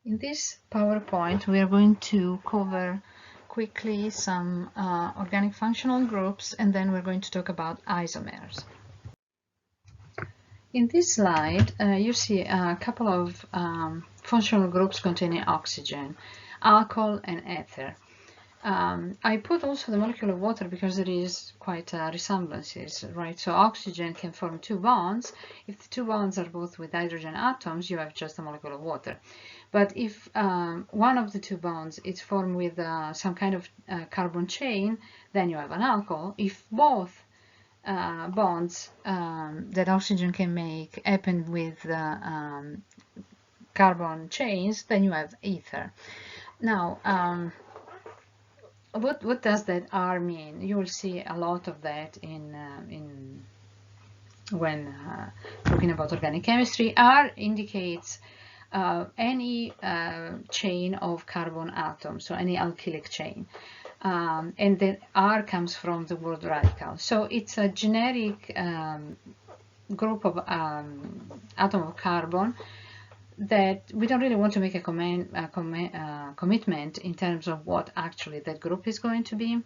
In this PowerPoint, we are going to cover quickly some organic functional groups, and then we're going to talk about isomers. In this slide, you see a couple of functional groups containing oxygen, alcohol and ether. I put also the molecule of water because there is quite resemblances, right? So oxygen can form two bonds. If the two bonds are both with hydrogen atoms, you have just a molecule of water. But if one of the two bonds is formed with some kind of carbon chain, then you have an alcohol. If both bonds that oxygen can make happen with carbon chains, then you have ether. Now, what does that R mean? You will see a lot of that when talking about organic chemistry. R indicates any chain of carbon atoms, so any alkylic chain. And then R comes from the word radical. So it's a generic group of atom of carbon that we don't really want to make a commitment in terms of what actually that group is going to be.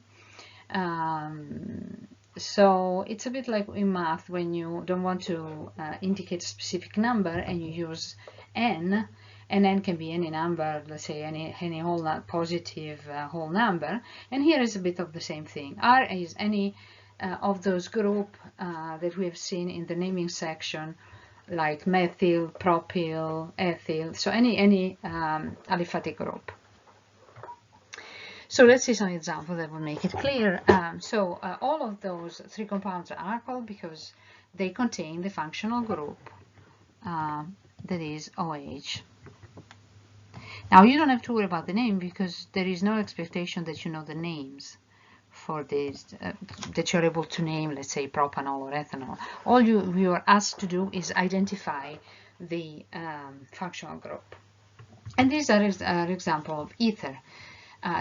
So it's a bit like in math when you don't want to indicate a specific number and you use n, and n can be any number, let's say any whole positive whole number, and here is a bit of the same thing. R is any of those group that we have seen in the naming section, like methyl, propyl, ethyl, so any aliphatic group. So let's see some examples that will make it clear. All of those three compounds are alcohol because they contain the functional group that is OH. Now you don't have to worry about the name because there is no expectation that you know the names for this, that you're able to name, let's say, propanol or ethanol. All you are asked to do is identify the functional group. And these are an example of ether.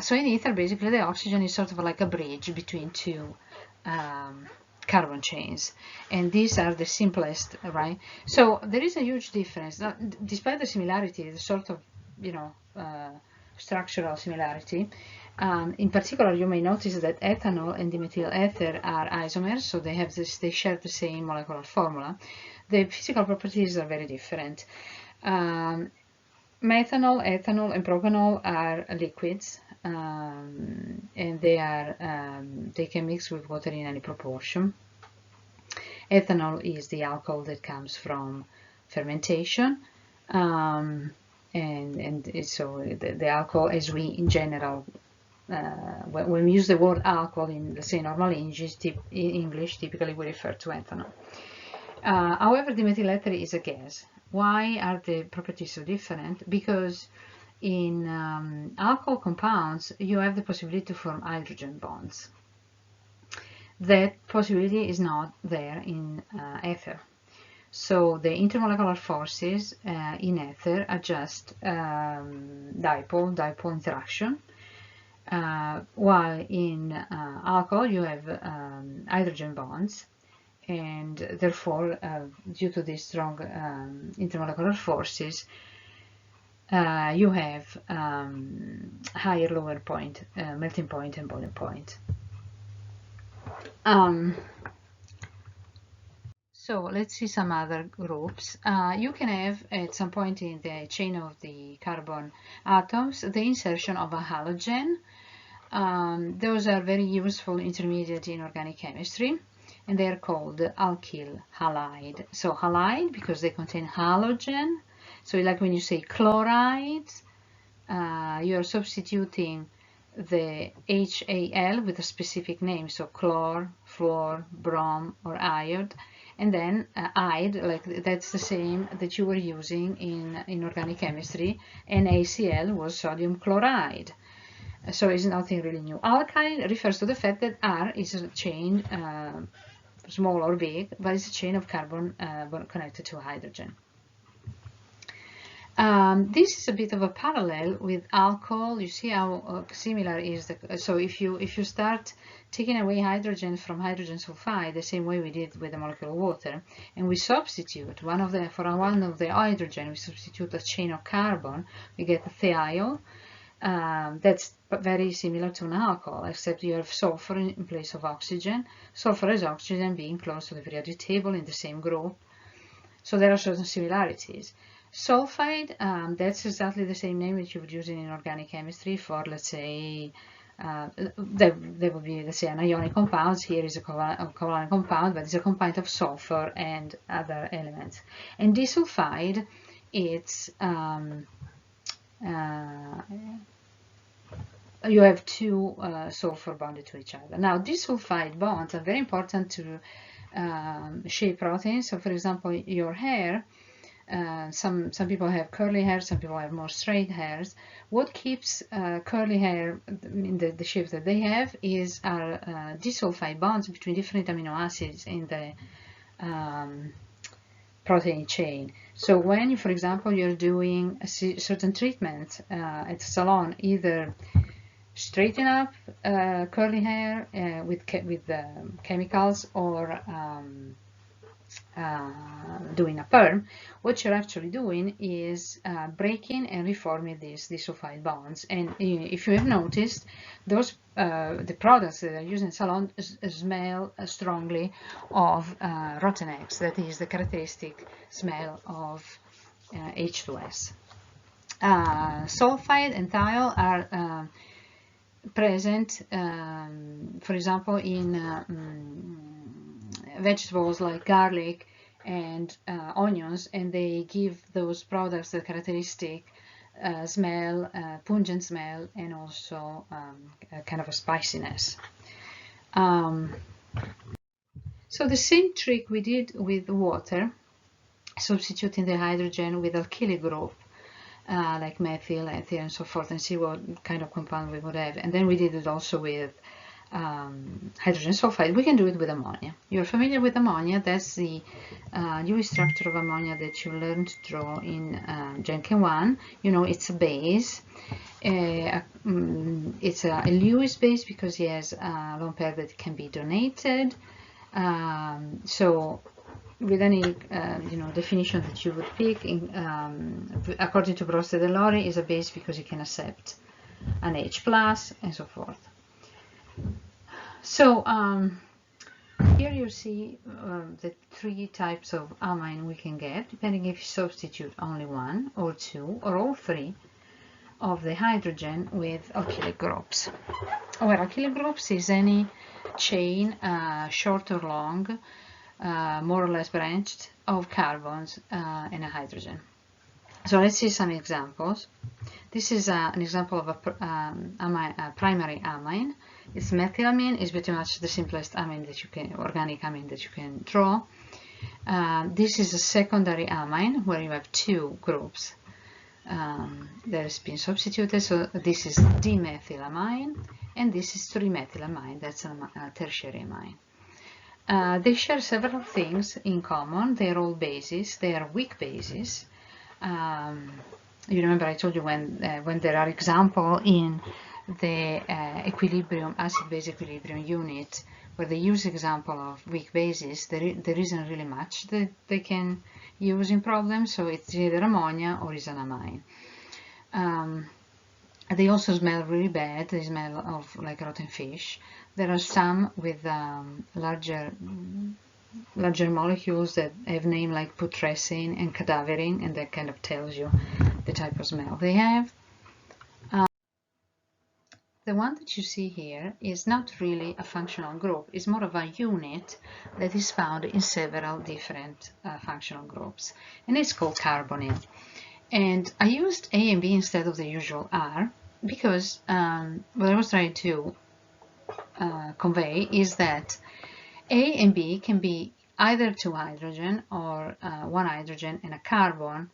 So in ether, basically, the oxygen is sort of like a bridge between two carbon chains. And these are the simplest, right? So there is a huge difference. Now, despite the similarity, the sort of, structural similarity, in particular, you may notice that ethanol and dimethyl ether are isomers, so they share the same molecular formula. The physical properties are very different. Methanol, ethanol, and propanol are liquids, and they can mix with water in any proportion. Ethanol is the alcohol that comes from fermentation. And so the alcohol, as we in general, when we use the word alcohol in, let's say, normal English, typically we refer to ethanol. However, dimethyl ether is a gas. Why are the properties so different? Because in alcohol compounds, you have the possibility to form hydrogen bonds. That possibility is not there in ether. So the intermolecular forces in ether are just dipole interaction, while in alcohol you have hydrogen bonds, and therefore, due to these strong intermolecular forces, you have higher lower point, melting point and boiling point. So let's see some other groups. You can have at some point in the chain of the carbon atoms the insertion of a halogen. Those are very useful intermediate in organic chemistry, and they are called alkyl halide. So halide because they contain halogen. So like when you say chlorides, you are substituting the HAl with a specific name, so chlor, fluor, brom, or iod. And then ide, like that's the same that you were using in organic chemistry, and NaCl was sodium chloride. So it's nothing really new. Alkyne refers to the fact that R is a chain, small or big, but it's a chain of carbon connected to hydrogen. This is a bit of a parallel with alcohol. You see how similar is the, so if you start taking away hydrogen from hydrogen sulfide, the same way we did with the molecule of water, and we substitute one of the hydrogen, we substitute a chain of carbon, we get a thiol. That's very similar to an alcohol, except you have sulfur in place of oxygen. Sulfur is oxygen being close to the periodic table in the same group. So there are certain similarities. Sulfide, that's exactly the same name that you would use in inorganic chemistry for, let's say, there would be, let's say, an ionic compound. Here is a covalent compound, but it's a compound of sulfur and other elements. And disulfide, it's you have two sulfur bonded to each other. Now, disulfide bonds are very important to shape proteins. So, for example, your hair. Some people have curly hair, some people have more straight hairs. What keeps curly hair in the shape that they have is our disulfide bonds between different amino acids in the protein chain. So when, for example, you're doing a certain treatment at a salon, either straighten up curly hair with chemicals, or doing a perm, what you're actually doing is breaking and reforming these disulfide bonds. And if you have noticed, those the products that are used in salon smell strongly of rotten eggs. That is the characteristic smell of H2S. Sulfide and thiol are present, for example, in vegetables like garlic and onions, and they give those products the characteristic smell, pungent smell, and also a kind of a spiciness. So the same trick we did with water, substituting the hydrogen with alkylic group like methyl, ethyl, and so forth, and see what kind of compound we would have. And then we did it also with hydrogen sulfide. We can do it with ammonia. You're familiar with ammonia. That's the Lewis structure of ammonia that you learned to draw in Gen Chem 1. You know, it's a base. It's a Lewis base because he has a lone pair that can be donated. So with any definition that you would pick, according to Broste de Lori, is a base because it can accept an H+, and so forth. So here you see the three types of amine we can get, depending if you substitute only one or two or all three of the hydrogen with alkylic groups. Well, alkylic groups is any chain, short or long, more or less branched, of carbons and a hydrogen. So let's see some examples. This is an example of a primary amine. It's methylamine. Is pretty much the simplest amine that you can, organic amine that you can draw. This is a secondary amine where you have two groups that has been substituted. So this is dimethylamine, and this is trimethylamine. That's a tertiary amine. They share several things in common. They are all bases. They are weak bases. You remember I told you when there are examples in the equilibrium, acid-base equilibrium unit, where they use example of weak bases, there isn't really much that they can use in problems, so it's either ammonia or is an amine. They also smell really bad. They smell of like rotten fish. There are some with larger molecules that have names like putrescine and cadaverine, and that kind of tells you the type of smell they have. The one that you see here is not really a functional group. It's more of a unit that is found in several different functional groups, and it's called carbonyl. And I used A and B instead of the usual R because what I was trying to convey is that A and B can be either two hydrogen or one hydrogen and a carbon,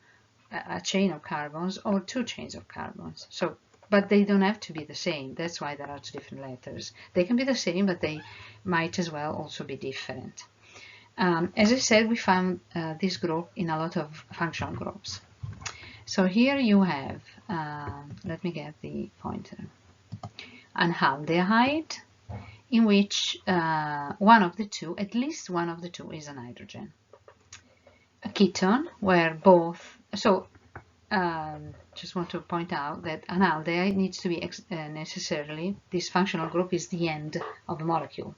a chain of carbons, or two chains of carbons. So, but they don't have to be the same. That's why there are two different letters. They can be the same, but they might as well also be different. As I said, we found this group in a lot of functional groups. So here you have, let me get the pointer, an aldehyde in which one of the two, at least one of the two, is an hydrogen. A ketone where both, so just want to point out that an aldehyde needs to be necessarily, this functional group is the end of a molecule,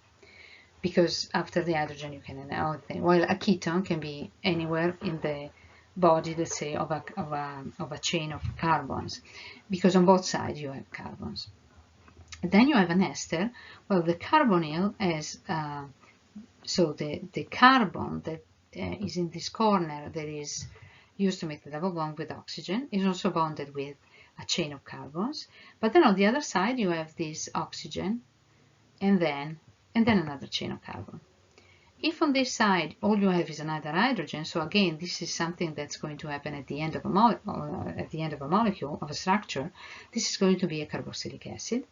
because after the hydrogen you can another thing, while a ketone can be anywhere in the body, let's say, of a chain of carbons, because on both sides you have carbons. And then you have an ester. Well, the carbonyl has, so the carbon that is in this corner that is used to make the double bond with oxygen is also bonded with a chain of carbons, but then on the other side you have this oxygen and then another chain of carbon. If on this side all you have is another hydrogen, so again this is something that's going to happen at the end of a molecule, of a structure, this is going to be a carboxylic acid.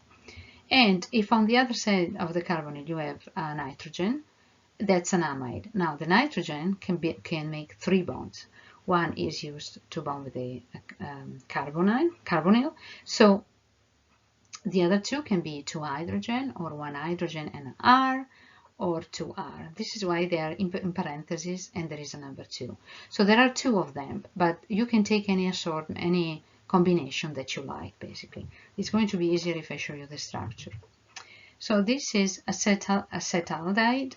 And if on the other side of the carbonyl you have a nitrogen, that's an amide. Now the nitrogen can make 3 bonds. One is used to bond with the carbonyl, so the other 2 can be 2 hydrogen, or 1 hydrogen and an R, or 2 R. This is why they are in parentheses and there is a number 2. So there are 2 of them, but you can take any assortment, any combination that you like, basically. It's going to be easier if I show you the structure. So this is acetaldehyde,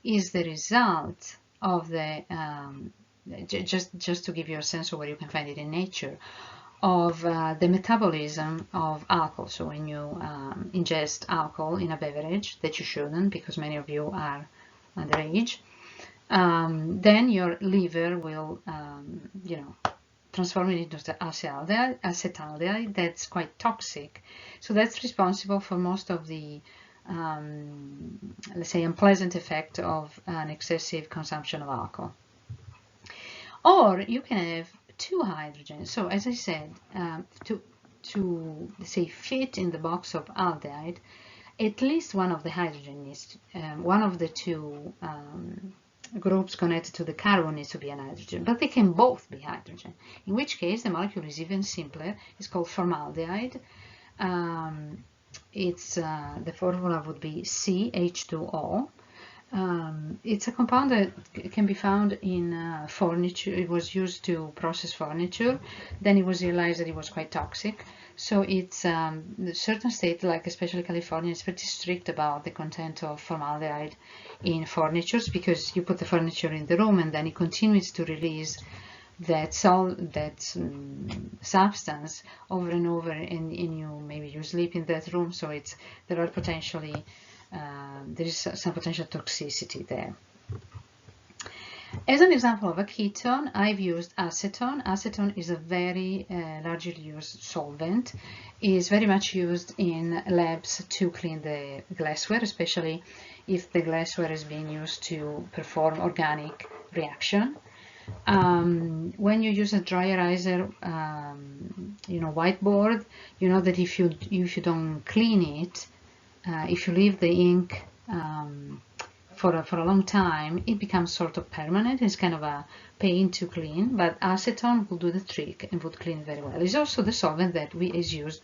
is the result of the, just to give you a sense of where you can find it in nature, of the metabolism of alcohol. So when you ingest alcohol in a beverage, that you shouldn't because many of you are underage, then your liver will, transform it into the acetaldehyde that's quite toxic. So that's responsible for most of the, let's say, unpleasant effect of an excessive consumption of alcohol. Or you can have 2 hydrogens. So as I said, to let's say fit in the box of aldehyde, at least one of the hydrogen needs, one of the 2 groups connected to the carbon needs to be an hydrogen, but they can both be hydrogen, in which case the molecule is even simpler. It's called formaldehyde. The formula would be CH2O. It's a compound that can be found in furniture. It was used to process furniture. Then it was realized that it was quite toxic. So it's certain states, like especially California, is pretty strict about the content of formaldehyde in furnitures, because you put the furniture in the room and then it continues to release that substance over and over, and maybe you sleep in that room. So there are potentially there is some potential toxicity there. As an example of a ketone, I've used acetone. Acetone is a very largely used solvent. It is very much used in labs to clean the glassware, especially if the glassware is being used to perform organic reaction. When you use a dry eraser, whiteboard, you know that if you don't clean it, if you leave the ink for a long time, it becomes sort of permanent. It's kind of a pain to clean, but acetone will do the trick and would clean very well. It's also the solvent that is used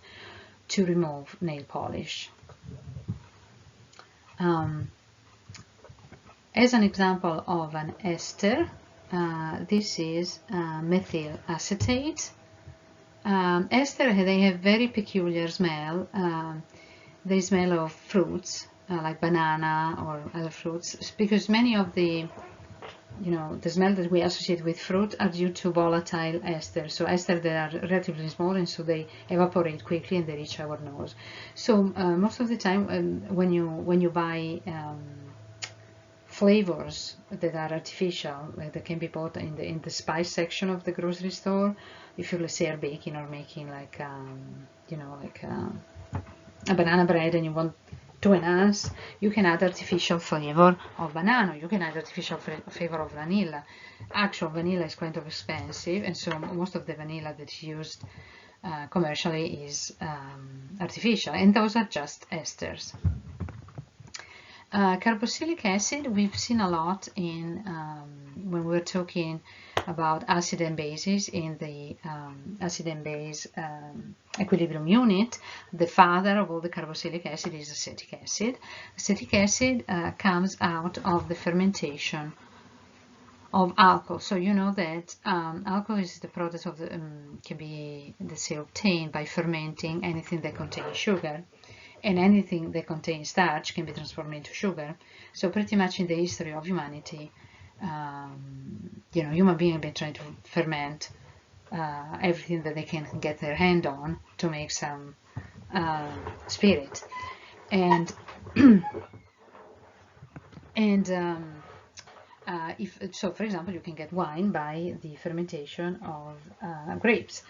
to remove nail polish. As an example of an ester, this is methyl acetate. Ester, they have very peculiar smell. They smell of fruits, like banana or other fruits, because many of the smell that we associate with fruit are due to volatile esters. So esters that are relatively small, and so they evaporate quickly and they reach our nose. So most of the time, when you buy flavors that are artificial, like that can be bought in the spice section of the grocery store, if you, let's say, are baking or making like a banana bread and you want to enhance, you can add artificial flavor of banana, you can add artificial flavor of vanilla. Actual vanilla is quite expensive, and so most of the vanilla that's used commercially is artificial, and those are just esters. Carboxylic acid we've seen a lot in when we're talking about acid and bases in the acid and base equilibrium unit. The father of all the carboxylic acid is acetic acid. Acetic acid comes out of the fermentation of alcohol. So you know that alcohol is the product of the can be, let's say, obtained by fermenting anything that contains sugar. And anything that contains starch can be transformed into sugar. So pretty much in the history of humanity, human beings have been trying to ferment everything that they can get their hand on to make some spirit. And so, for example, you can get wine by the fermentation of grapes.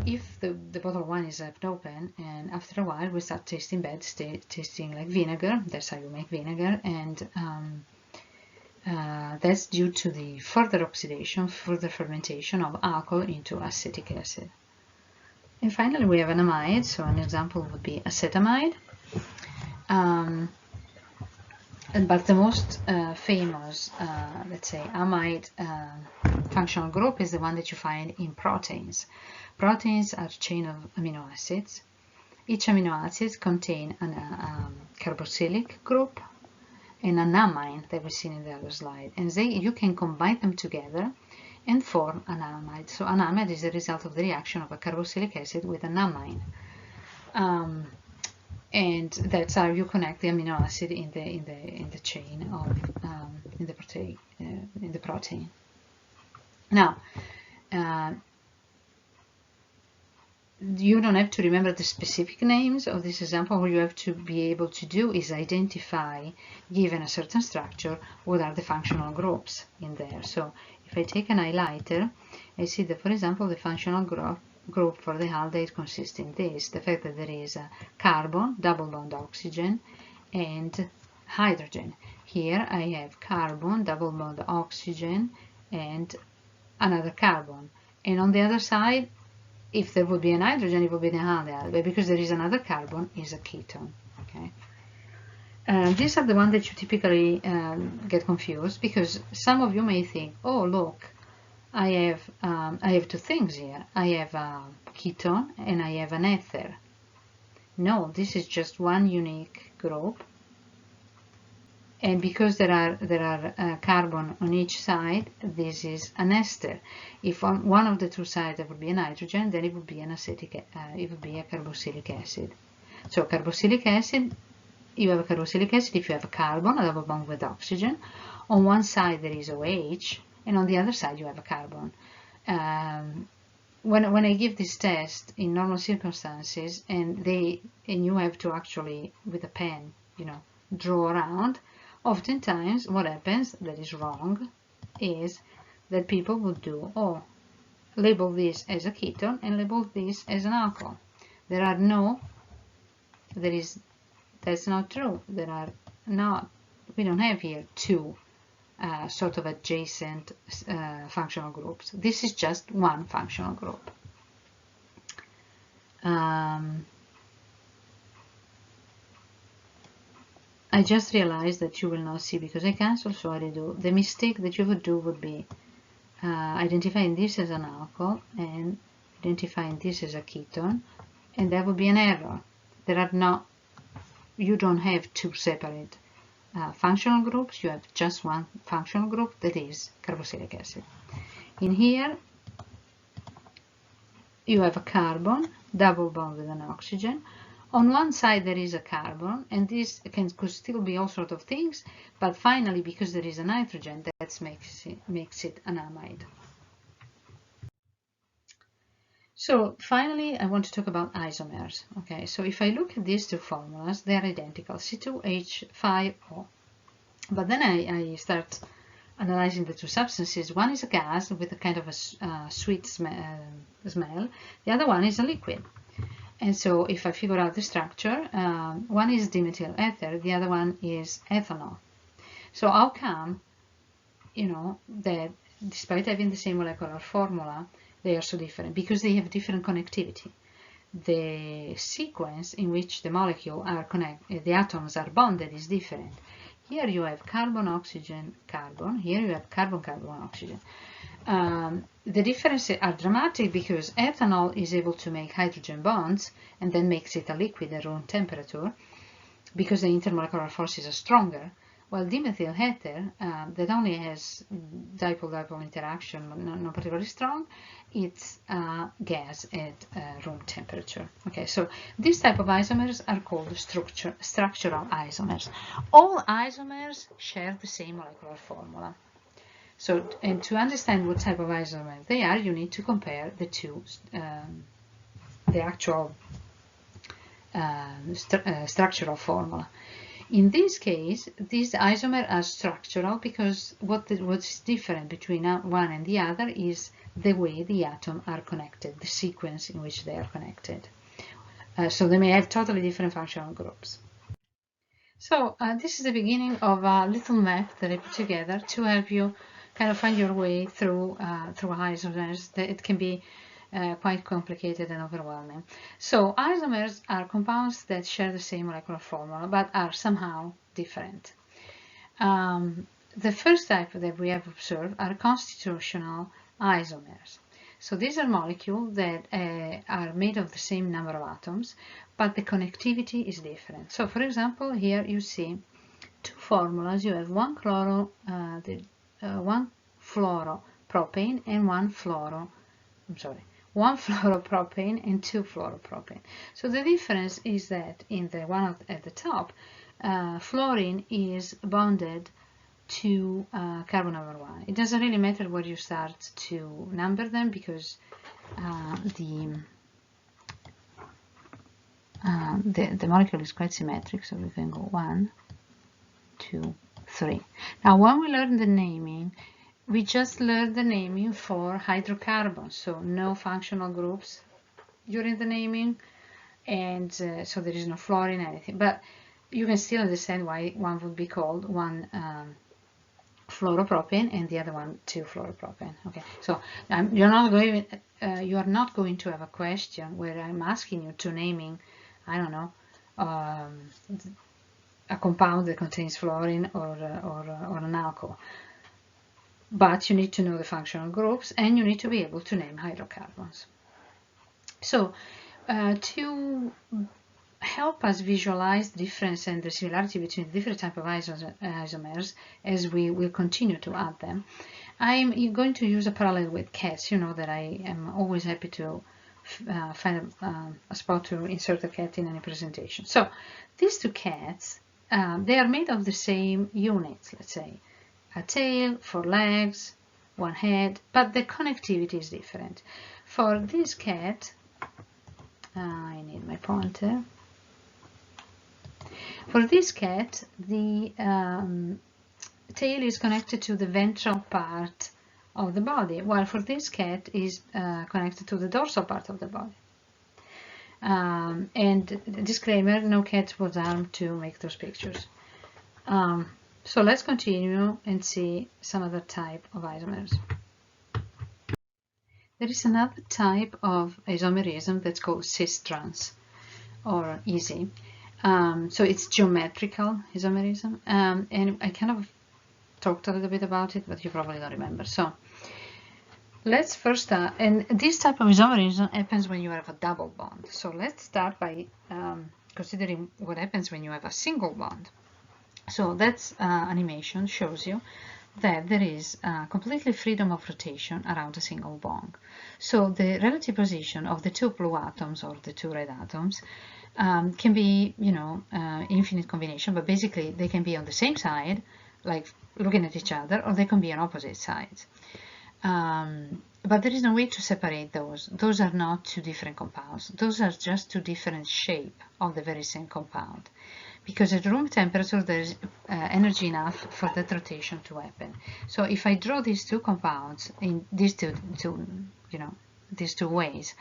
If the bottle of wine is left open and after a while we start tasting bad, tasting like vinegar, that's how you make vinegar, and that's due to the further oxidation, further fermentation of alcohol into acetic acid. And finally we have an amide, so an example would be acetamide. But the most famous, let's say, amide functional group is the one that you find in proteins. Proteins are a chain of amino acids. Each amino acid contains a carboxylic group and an amine that we've seen in the other slide. And you can combine them together and form an amide. So an amide is the result of the reaction of a carboxylic acid with an amine. And that's how you connect the amino acid in the chain of in the protein. Now, you don't have to remember the specific names of this example. All you have to be able to do is identify, given a certain structure, what are the functional groups in there. So if I take an highlighter, I see that, for example, the functional group for the aldehyd consists in this: the fact that there is a carbon, double bond oxygen, and hydrogen. Here I have carbon, double bond oxygen, and another carbon. And on the other side, if there would be an hydrogen, it would be the aldehyde, but because there is another carbon, is a ketone. Okay. These are the ones that you typically get confused, because some of you may think, oh look, I have two things here. I have a ketone and I have an ether. No, this is just one unique group. And because there are carbon on each side, this is an ester. If on one of the two sides there would be a nitrogen, then it would be an acetic. It would be a carboxylic acid. So carboxylic acid, you have a carboxylic acid if you have a carbon, a double bond with oxygen. On one side there is OH, and on the other side you have a carbon. When I give this test in normal circumstances, and you have to actually with a pen, draw around. Oftentimes, what happens that is wrong is that people would do, label this as a ketone and label this as an alcohol. That's not true. We don't have here two sort of adjacent functional groups. This is just one functional group. I just realized that you will not see because I cancelled, so I redo. The mistake that you would do would be identifying this as an alcohol and identifying this as a ketone, and that would be an error. You don't have two separate functional groups, you have just one functional group, that is carboxylic acid. In here, you have a carbon, double bond with an oxygen. On one side there is a carbon, and this could still be all sorts of things, but finally, because there is a nitrogen, that makes it an amide. So finally, I want to talk about isomers. Okay, so if I look at these two formulas, they are identical, C2H5O. But then I start analyzing the two substances. One is a gas with a kind of a sweet smell. The other one is a liquid. And so if I figure out the structure, one is dimethyl ether, the other one is ethanol. So how come, that despite having the same molecular formula, they are so different? Because they have different connectivity. The sequence in which the molecule are connected, the atoms are bonded, is different. here you have carbon, oxygen, carbon. Here you have carbon, carbon, oxygen. The differences are dramatic because ethanol is able to make hydrogen bonds and then makes it a liquid at room temperature because the intermolecular forces are stronger. While dimethyl ether, that only has dipole-dipole interaction, not particularly strong, it's gas at room temperature. Okay, so this type of isomers are called structural isomers. All isomers share the same molecular formula. So, and to understand what type of isomer they are, you need to compare the two, the actual structural formula. In this case, these isomers are structural because what's different between one and the other is the way the atoms are connected, the sequence in which they are connected. So they may have totally different functional groups. So this is the beginning of a little map that I put together to help you kind of find your way through isomers. It can be quite complicated and overwhelming. So isomers are compounds that share the same molecular formula but are somehow different. The first type that we have observed are constitutional isomers. So these are molecules that are made of the same number of atoms, but the connectivity is different. So for example, here you see two formulas. You have one fluoropropane and one fluoropropane and two fluoropropane. So the difference is that in the one at the top, fluorine is bonded to carbon number 1. It doesn't really matter where you start to number them because the molecule is quite symmetric, so we can go 1, 2, 3. Now when we learn the naming, we just learned the naming for hydrocarbons, so no functional groups during the naming, and so there is no fluorine or anything. But you can still understand why one would be called one fluoropropane and the other one 2-fluoropropane. Okay, so you are not going to have a question where I'm asking you to naming, I don't know, a compound that contains fluorine or an alcohol. But you need to know the functional groups and you need to be able to name hydrocarbons. So to help us visualize the difference and the similarity between different types of isomers, as we will continue to add them, I'm going to use a parallel with cats. You know that I am always happy to find a spot to insert a cat in any presentation. So these two cats, they are made of the same units, let's say. A tail, 4 legs, 1 head, but the connectivity is different. For this cat, I need my pointer. For this cat, the tail is connected to the ventral part of the body, while for this cat is connected to the dorsal part of the body. And disclaimer, no cat was armed to make those pictures. So let's continue and see some other type of isomers. There is another type of isomerism that's called cis-trans, or easy. So it's geometrical isomerism, and I kind of talked a little bit about it, but you probably don't remember. So let's first start, and this type of isomerism happens when you have a double bond. So let's start by considering what happens when you have a single bond. So that animation shows you that there is completely freedom of rotation around a single bond. So the relative position of the two blue atoms or the two red atoms can be, you know, infinite combination, but basically they can be on the same side, like looking at each other, or they can be on opposite sides. But there is no way to separate those. Those are not two different compounds. Those are just two different shapes of the very same compound. Because at room temperature there is energy enough for that rotation to happen. So if I draw these two compounds in these two ways,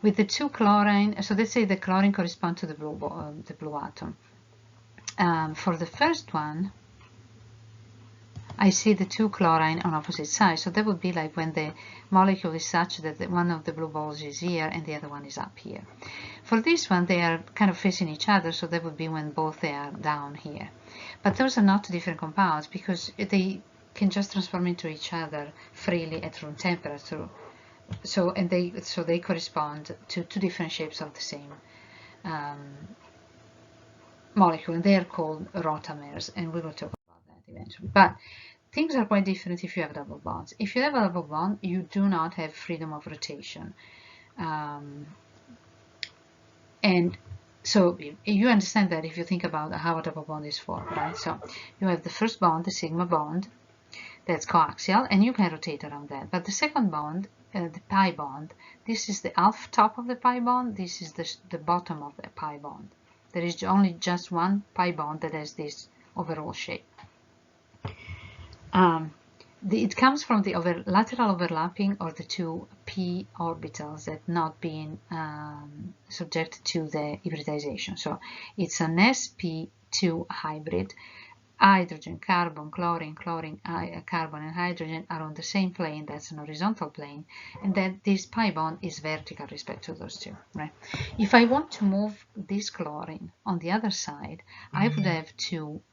with the two chlorine, so let's say the chlorine corresponds to the blue atom. For the first one, I see the two chlorine on opposite sides. So that would be like when the molecule is such that one of the blue balls is here and the other one is up here. For this one, they are kind of facing each other, so that would be when both they are down here. But those are not different compounds because they can just transform into each other freely at room temperature. So they correspond to two different shapes of the same molecule, and they are called rotamers, and we will talk about that eventually. But things are quite different if you have double bonds. If you have a double bond, you do not have freedom of rotation. And so you understand that if you think about how a double bond is formed, right? So you have the first bond, the sigma bond, that's coaxial, and you can rotate around that. But the second bond, the pi bond, this is the half top of the pi bond, this is the bottom of the pi bond. There is only just one pi bond that has this overall shape. It comes from the lateral overlapping of the two p orbitals that not being subject to the hybridization. So it's an sp2 hybrid. Hydrogen, carbon, chlorine, carbon and hydrogen are on the same plane, that's an horizontal plane, and that this pi bond is vertical with respect to those two, right? If I want to move this chlorine on the other side, I would have to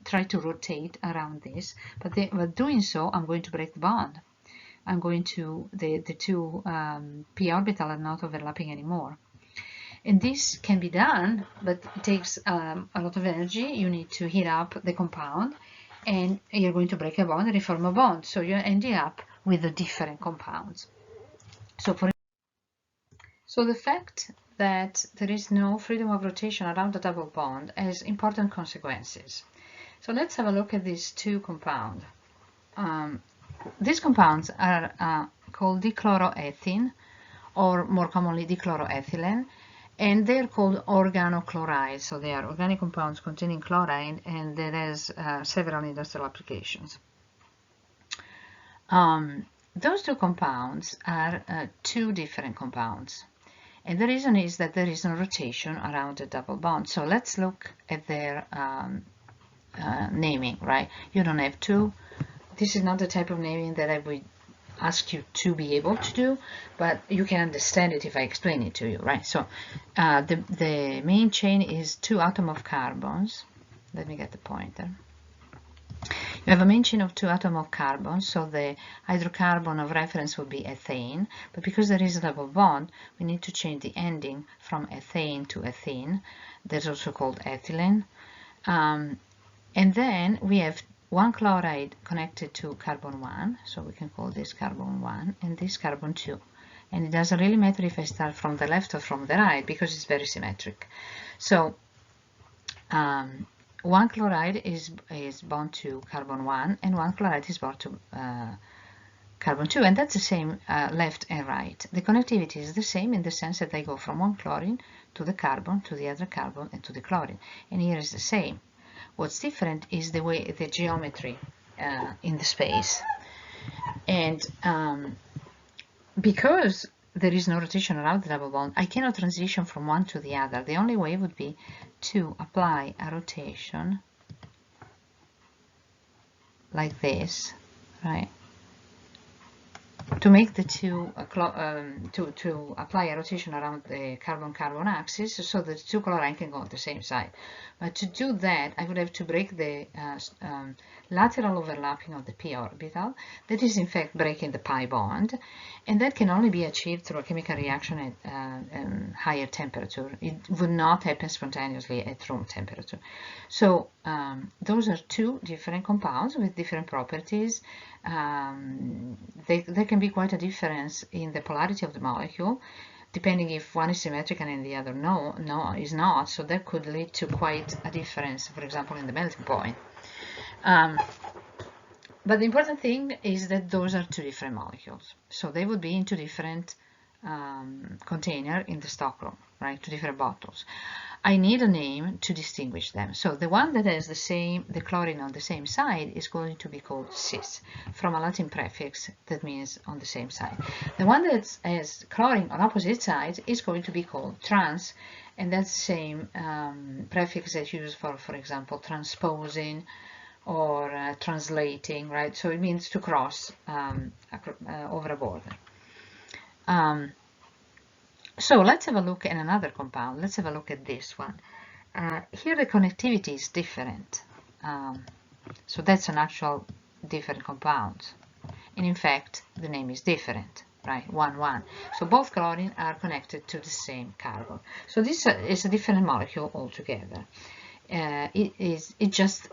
try to rotate around this, but doing so, I'm going to break the bond. I'm going to, the two p orbital are not overlapping anymore. And this can be done, but it takes a lot of energy. You need to heat up the compound, and you're going to break a bond and reform a bond. So you're ending up with the different compounds. So the fact that there is no freedom of rotation around the double bond has important consequences. So let's have a look at these two compounds. These compounds are called Dichloro Ethylene, or more commonly Dichloro Ethylene, and they're called organochlorides. So they are organic compounds containing chlorine, and that has several industrial applications. Those two compounds are two different compounds, and the reason is that there is no rotation around the double bond. So let's look at their naming, right? You don't have to. This is not the type of naming that I would ask you to be able to do, but you can understand it if I explain it to you, right? So the main chain is 2 atoms of carbons. Let me get the pointer. You have a main chain of 2 atoms of carbon, so the hydrocarbon of reference would be ethane, but because there is a double bond, we need to change the ending from ethane to ethene. That's also called ethylene. And then we have one chloride connected to carbon 1, so we can call this carbon 1 and this carbon 2. And it doesn't really matter if I start from the left or from the right because it's very symmetric. So one chloride is bound to carbon 1 and one chloride is bound to carbon 2, and that's the same left and right. The connectivity is the same in the sense that I go from one chlorine to the carbon, to the other carbon, and to the chlorine. And here is the same. What's different is the way the geometry in the space. And because there is no rotation around the double bond, I cannot transition from one to the other. The only way would be to apply a rotation like this, right? To make the two, to apply a rotation around the carbon-carbon axis so that the two chlorine can go on the same side. But to do that, I would have to break the lateral overlapping of the p orbital. That is in fact breaking the pi bond, and that can only be achieved through a chemical reaction at higher temperature. It would not happen spontaneously at room temperature. So those are two different compounds with different properties. There can be quite a difference in the polarity of the molecule, depending if one is symmetric and the other is not. So that could lead to quite a difference, for example, in the melting point. But the important thing is that those are two different molecules. So they would be in two different containers in the stockroom, right? Two different bottles. I need a name to distinguish them. So the one that has the chlorine on the same side is going to be called cis, from a Latin prefix that means on the same side. The one that has chlorine on opposite sides is going to be called trans, and that's the same prefix that's used for example, transposing or translating, right? So it means to cross over a border. So let's have a look at another compound. Let's have a look at this one. Here the connectivity is different. So that's an actual different compound. And in fact, the name is different, right? 1,1. So both chlorine are connected to the same carbon. So this is a different molecule altogether. It's just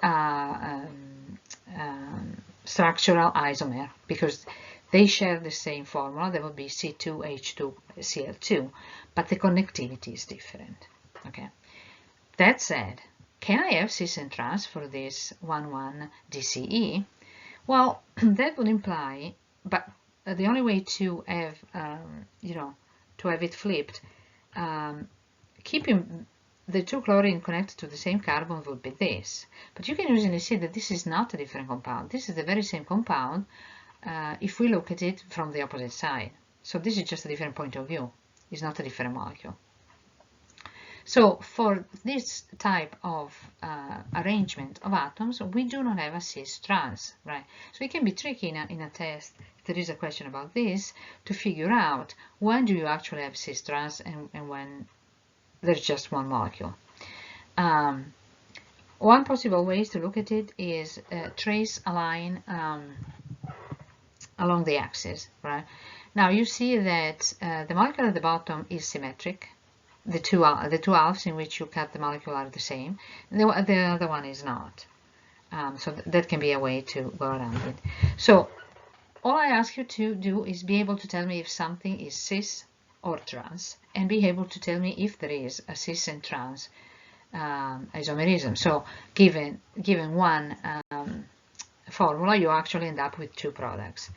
structural isomer because they share the same formula. That would be C2H2Cl2, but the connectivity is different. Okay. That said, can I have cis and trans for this 1,1 DCE? Well, that would imply, but the only way to have, to have it flipped, keeping the two chlorine connected to the same carbon would be this. But you can usually see that this is not a different compound. This is the very same compound if we look at it from the opposite side. So this is just a different point of view. It's not a different molecule. So for this type of arrangement of atoms, we do not have a cis-trans, right? So it can be tricky in a test, if there is a question about this, to figure out when do you actually have cis-trans and when there's just one molecule. One possible way to look at it is trace a line along the axis, right? Now you see that the molecule at the bottom is symmetric. The two halves in which you cut the molecule are the same. The other one is not. So that can be a way to go around it. So all I ask you to do is be able to tell me if something is cis or trans, and be able to tell me if there is a cis and trans isomerism. So given one formula, you actually end up with two products.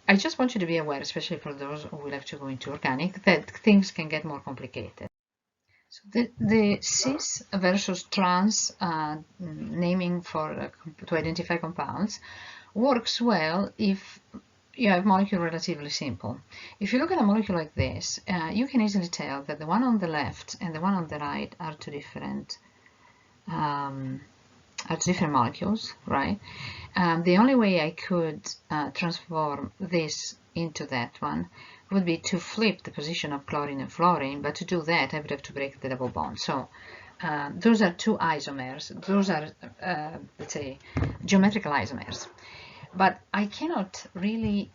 I just want you to be aware, especially for those who will have to go into organic, that things can get more complicated. So the cis versus trans naming to identify compounds works well if you have a molecule relatively simple. If you look at a molecule like this, you can easily tell that the one on the left and the one on the right are two different molecules, right? The only way I could transform this into that one would be to flip the position of chlorine and fluorine, but to do that I would have to break the double bond. So those are two isomers. Those are, let's say, geometrical isomers. But I cannot really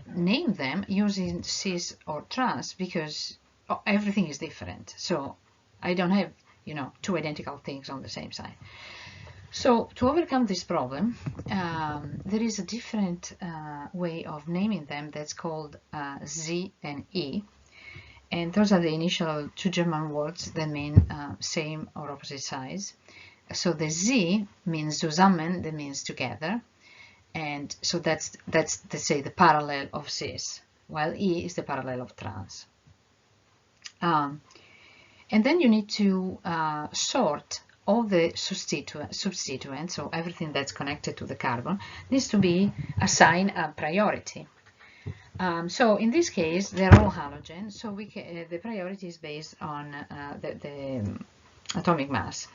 name them using cis or trans because everything is different. So I don't have, two identical things on the same side. So to overcome this problem, there is a different way of naming them that's called Z and E. And those are the initial two German words that mean same or opposite sides. So the Z means zusammen, that means together. And so that's let's say the parallel of cis, while E is the parallel of trans. And then you need to sort all the substituents, so everything that's connected to the carbon needs to be assigned a priority. So in this case, they're all halogen, so the priority is based on the atomic mass.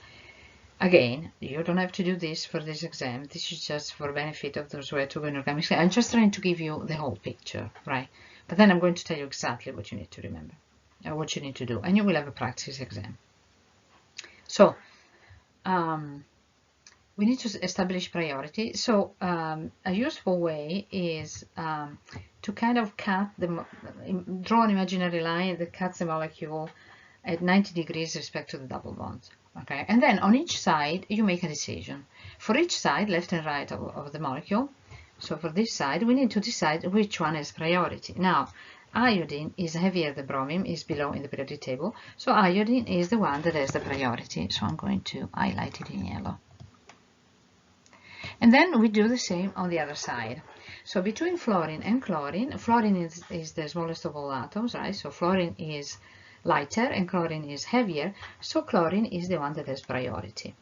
Again, you don't have to do this for this exam. This is just for benefit of those who are to go in organic. I'm just trying to give you the whole picture, right? But then I'm going to tell you exactly what you need to remember, what you need to do, and you will have a practice exam. So we need to establish priority. So a useful way is to kind of draw an imaginary line that cuts the molecule at 90 degrees respect to the double bond. Okay, and then on each side you make a decision. For each side, left and right of the molecule, so for this side we need to decide which one has priority. Now, iodine is heavier than bromine, is below in the periodic table, so iodine is the one that has the priority. So I'm going to highlight it in yellow. And then we do the same on the other side. So between fluorine and chlorine, fluorine is the smallest of all atoms, right? So fluorine is lighter and chlorine is heavier, so chlorine is the one that has priority.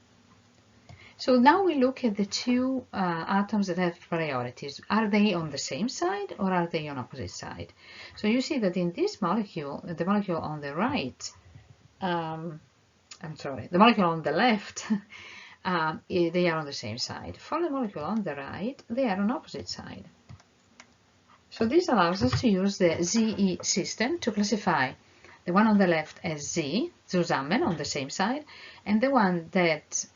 So now we look at the two atoms that have priorities. Are they on the same side or are they on opposite side? So you see that in this molecule, the molecule on the right, the molecule on the left, they are on the same side. For the molecule on the right, they are on opposite side. So this allows us to use the ZE system to classify the one on the left has Z, zusammen, on the same side, and the one that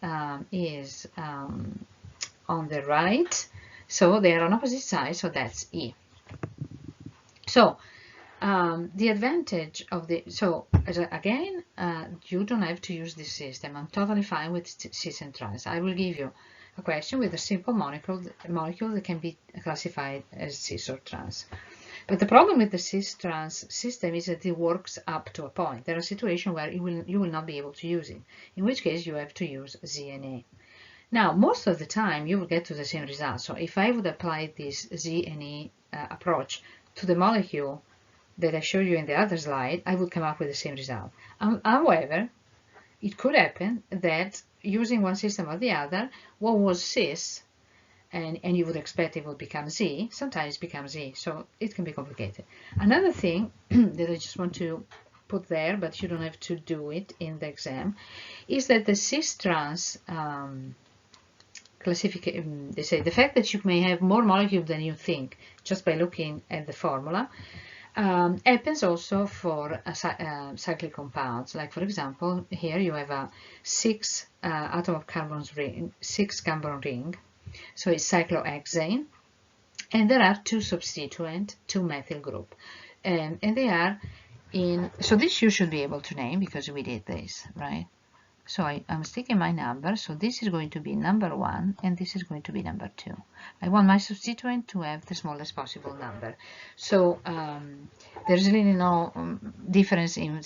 is on the right, so they are on opposite sides, so that's E. So the advantage of again, you don't have to use this system. I'm totally fine with cis and trans. I will give you a question with a simple molecule that can be classified as cis or trans. But the problem with the cis-trans system is that it works up to a point. There are situations where you will not be able to use it, in which case you have to use Z and A. Now, most of the time you will get to the same result. So if I would apply this Z and A approach to the molecule that I showed you in the other slide, I would come up with the same result. However, it could happen that using one system or the other, what was cis, and you would expect it would become Z, sometimes becomes Z, so it can be complicated. Another thing that I just want to put there, but you don't have to do it in the exam, is that the cis-trans classification, they say the fact that you may have more molecules than you think just by looking at the formula, happens also for cyclic compounds. Like, for example, here you have a 6 atom of carbon ring, 6 carbon ring, so it's cyclohexane, and there are 2 substituent, 2 methyl group, and they are in, so this you should be able to name because we did this, right? So I'm sticking my number, so this is going to be number 1 and this is going to be number 2. I want my substituent to have the smallest possible number. So there's really no difference in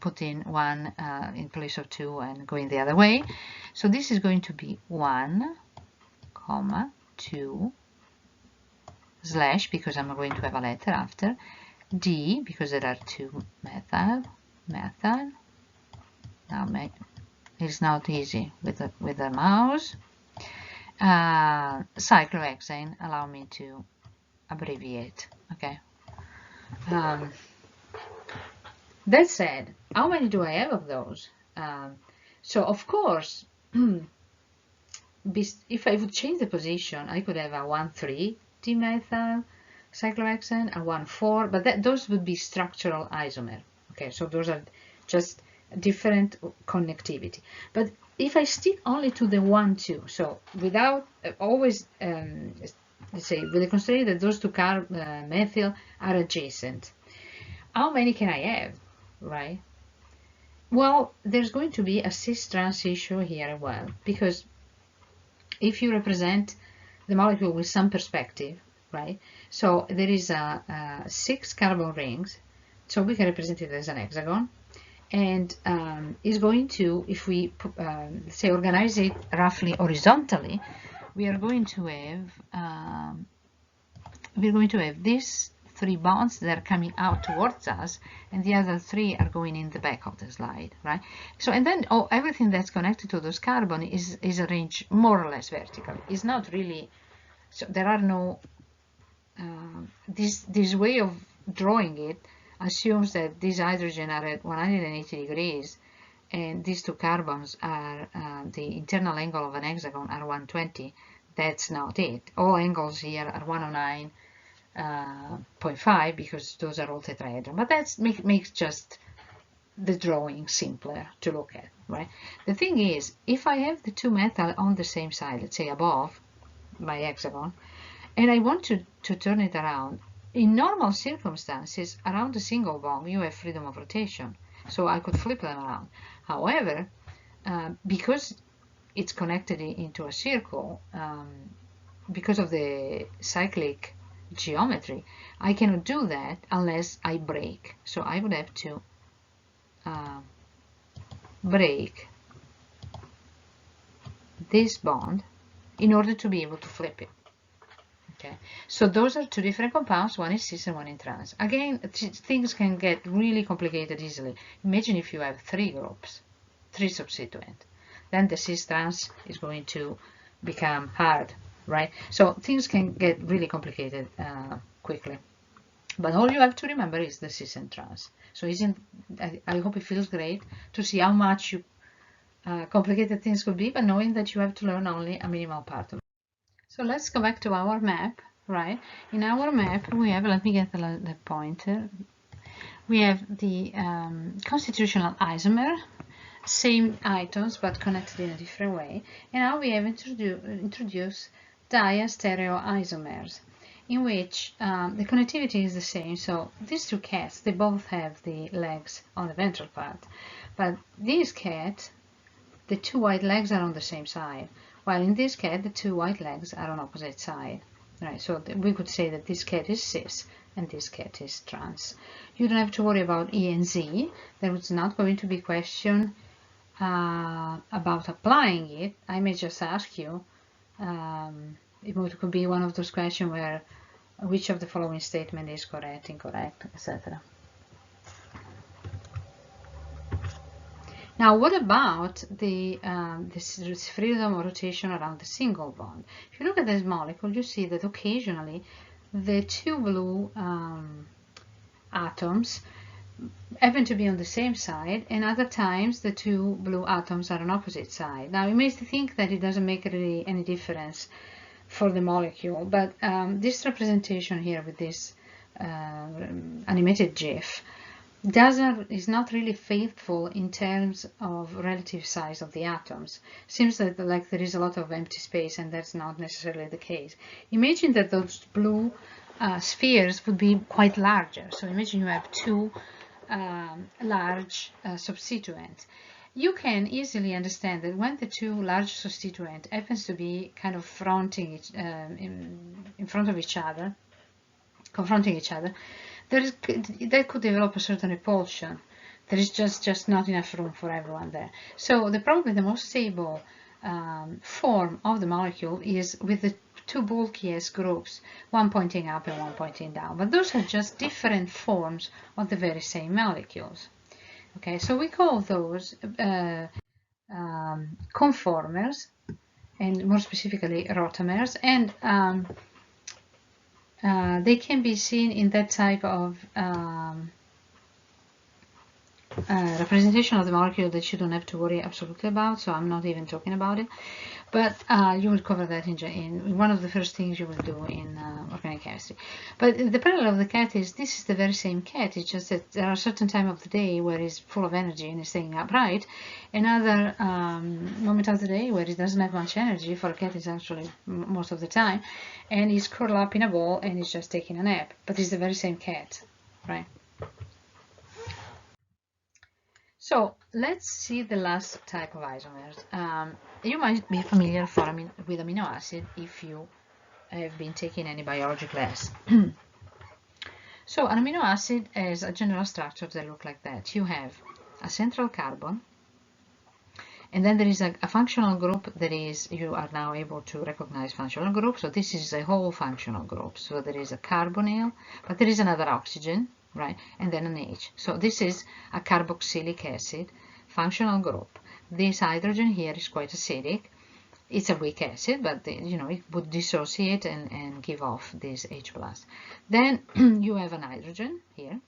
putting 1 in place of 2 and going the other way. So this is going to be 1, 2, slash, because I'm going to have a letter after, D, because there are 2 methyl. Now it's not easy with the mouse. Cyclohexane, allow me to abbreviate, okay? That said, how many do I have of those? So of course, if I would change the position, I could have a 1,3 dimethyl cyclohexane, a 1,4, but those would be structural isomer. Okay, so those are just different connectivity. But if I stick only to the 1, 2, so without always, let's say, with the constraint that those 2 methyl are adjacent, how many can I have, right? Well, there's going to be a cis-trans issue here as well, because if you represent the molecule with some perspective, right? So there is 6 carbon rings, so we can represent it as an hexagon, and is going to, if we say organize it roughly horizontally, we are going to have these 3 bonds that are coming out towards us, and the other 3 are going in the back of the slide, right? So, and then everything that's connected to those carbon is arranged more or less vertically. It's not really, so there are no, this way of drawing it assumes that these hydrogen are at 180 degrees and these 2 carbons are, the internal angle of an hexagon are 120. That's not it. All angles here are 109.5 because those are all tetrahedron, but that makes just the drawing simpler to look at, right? The thing is, if I have the 2 methyl on the same side, let's say above my hexagon, and I want to turn it around, in normal circumstances, around a single bond, you have freedom of rotation, so I could flip them around. However, because it's connected into a circle, because of the cyclic geometry, I cannot do that unless I break. So I would have to break this bond in order to be able to flip it. Okay, so those are 2 different compounds, one is cis and one in trans. Again, things can get really complicated easily. Imagine if you have 3 groups, 3 substituents, then the cis-trans is going to become hard, right? So things can get really complicated quickly. But all you have to remember is the cis and trans. So I hope it feels great to see how much complicated things could be, but knowing that you have to learn only a minimal part of it. So let's go back to our map, right? In our map we have, let me get the pointer. We have the constitutional isomer, same atoms but connected in a different way. And now we have introduced diastereoisomers, in which the connectivity is the same. So these two cats, they both have the legs on the ventral part, but this cat, the two white legs are on the same side, while in this cat the two white legs are on opposite side. Right, so we could say that this cat is cis and this cat is trans. You don't have to worry about E and Z. There is not going to be a question about applying it. I may just ask you, it could be one of those questions where which of the following statement is correct, incorrect, etc. Now, what about this freedom of rotation around the single bond? If you look at this molecule, you see that occasionally the two blue atoms happen to be on the same side, and other times the two blue atoms are on opposite side. Now, you may think that it doesn't make really any difference for the molecule, but this representation here with this animated GIF is not really faithful in terms of relative size of the atoms. Seems that like there is a lot of empty space, and that's not necessarily the case. Imagine that those blue spheres would be quite larger. So imagine you have two large substituents. You can easily understand that when the two large substituent happens to be kind of fronting in front of each other, confronting each other, that could develop a certain repulsion. There is just not enough room for everyone there. So probably the most stable form of the molecule is with the two bulkiest groups, one pointing up and one pointing down. But those are just different forms of the very same molecules. Okay, so we call those conformers, and more specifically rotamers, and they can be seen in that type of representation of the molecule that you don't have to worry absolutely about, so I'm not even talking about it. But you will cover that in one of the first things you will do in organic chemistry. But the parallel of the cat is this is the very same cat. It's just that there are certain time of the day where it's full of energy and is staying upright, another moment of the day where it doesn't have much energy. For a cat, it's actually most of the time, and it's curled up in a ball and it's just taking a nap. But it's the very same cat, right? So let's see the last type of isomers. You might be familiar with amino acid if you have been taking any biology class. So an amino acid has a general structure that looks like that. You have a central carbon, and then there is a functional group that is, you are now able to recognize functional groups. So this is a whole functional group. So there is a carbonyl, but there is another oxygen, right? And then an H. So this is a carboxylic acid functional group. This hydrogen here is quite acidic. It's a weak acid, but it would dissociate and give off this H+. Then you have an hydrogen here.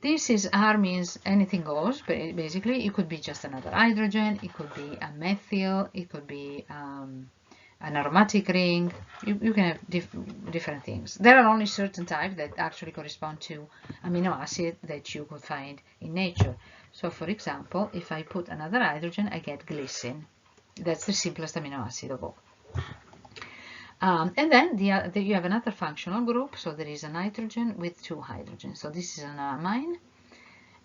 This is R means anything goes, but basically it could be just another hydrogen, it could be a methyl, it could be an aromatic ring. You can have different things. There are only certain types that actually correspond to amino acid that you could find in nature. So for example, if I put another hydrogen, I get glycine. That's the simplest amino acid of all. And then you have another functional group. So there is a nitrogen with two hydrogens. So this is an amine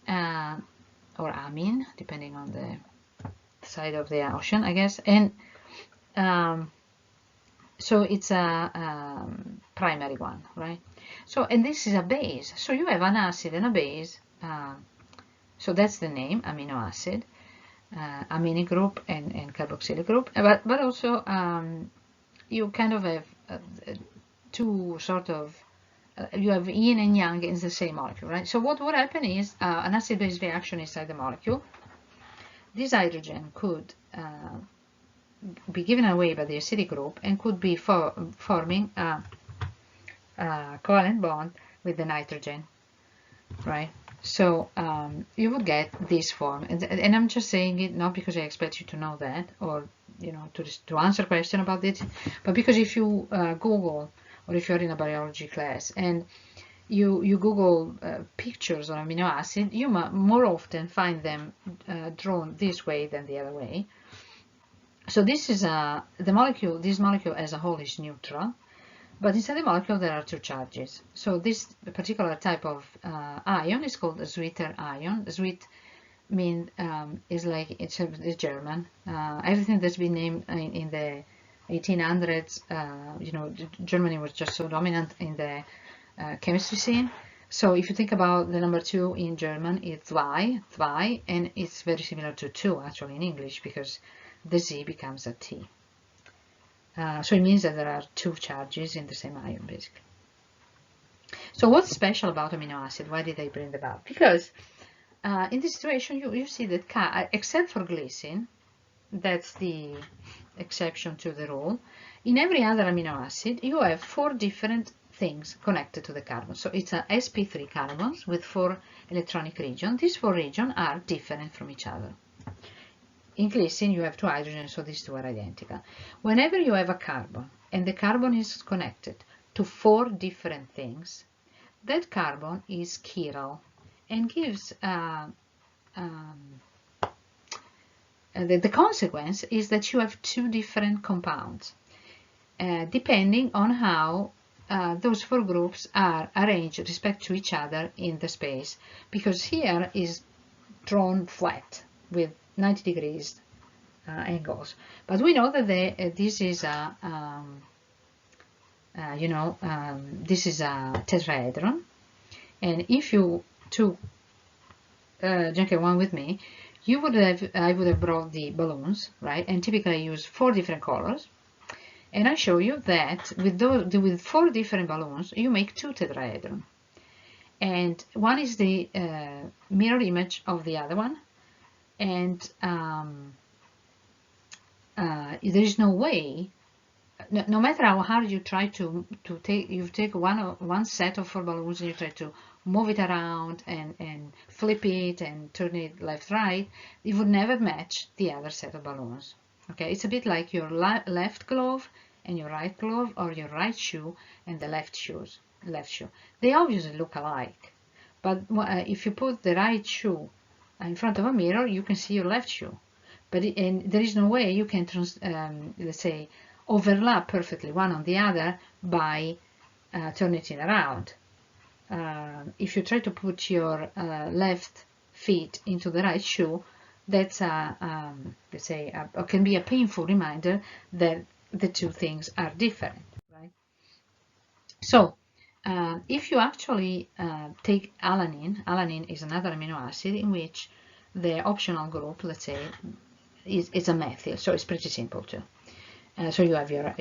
or amine, depending on the side of the ocean, I guess. And so it's a primary one, right? So, and this is a base. So you have an acid and a base. So that's the name, amino acid, amine group and carboxylic group. But also you kind of have two sort of, you have yin and yang in the same molecule, right? So what would happen is an acid-base reaction inside the molecule. This hydrogen could be given away by the acidic group and could be forming a covalent bond with the nitrogen, right? So you would get this form, and I'm just saying it not because I expect you to know that or to answer a question about it, but because if you Google or if you're in a biology class and you Google pictures of amino acid, you more often find them drawn this way than the other way. So this is the molecule. This molecule as a whole is neutral, but inside the molecule there are two charges. So this particular type of ion is called a Zwitter ion. Sweet mean is like it's German. Everything that's been named in the 1800s, you know, Germany was just so dominant in the chemistry scene. So if you think about the number 2 in German, it's zwei, and it's very similar to 2 actually in English, because the Z becomes a T. So it means that there are two charges in the same ion, basically. So what's special about amino acid? Why did they bring them about? Because in this situation, you see that except for glycine, that's the exception to the rule, in every other amino acid, you have 4 different things connected to the carbon. So it's a sp3 carbons with 4 electronic regions. These 4 regions are different from each other. In glycine, you have 2 hydrogens, so these 2 are identical. Whenever you have a carbon, and the carbon is connected to 4 different things, that carbon is chiral and gives the consequence is that you have 2 different compounds, depending on how those 4 groups are arranged with respect to each other in the space, because here is drawn flat with 90 degrees angles, but we know that this is a this is a tetrahedron, and if you took junket 1 with me, you would have I would have brought the balloons, right, and typically I use 4 different colors, and I show you that with 4 different balloons you make 2 tetrahedron, and one is the mirror image of the other one, and there is no way, no matter how hard you try to take one set of 4 balloons and you try to move it around and flip it and turn it left right, it would never match the other set of balloons. Okay, it's a bit like your left glove and your right glove, or your right shoe and the left shoe. They obviously look alike, but if you put the right shoe in front of a mirror, you can see your left shoe, but there is no way you can let's say overlap perfectly one on the other by turning it around. If you try to put your left feet into the right shoe, that's let's say can be a painful reminder that the 2 things are different, right? So if you actually take alanine is another amino acid in which the optional group, let's say, is a methyl, so it's pretty simple too. So you have your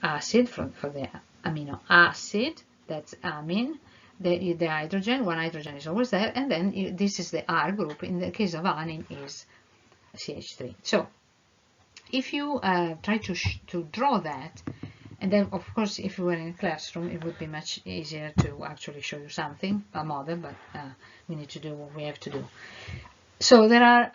acid for the amino acid, that's amine, the hydrogen, 1 hydrogen is always there, and then this is the R group. In the case of alanine is CH3. So if you try to draw that, and then of course if you were in a classroom it would be much easier to actually show you something, a model, but we need to do what we have to do. So there are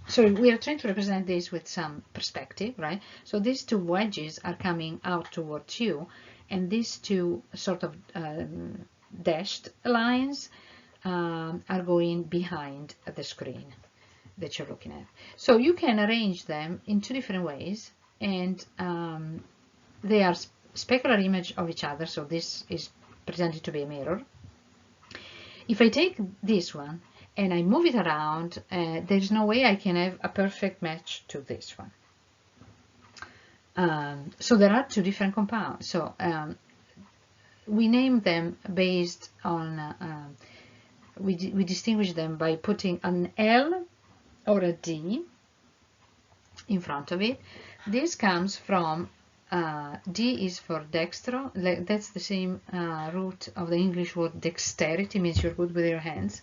so we are trying to represent this with some perspective, right? So these 2 wedges are coming out towards you, and these 2 sort of dashed lines are going behind the screen that you're looking at. So you can arrange them in 2 different ways, and they are specular image of each other, so this is presented to be a mirror. If I take this one and I move it around, there's no way I can have a perfect match to this one. So there are 2 different compounds. So we name them based on, we distinguish them by putting an L or a D in front of it. This comes from, D is for dextro, that's the same root of the English word dexterity, means you're good with your hands.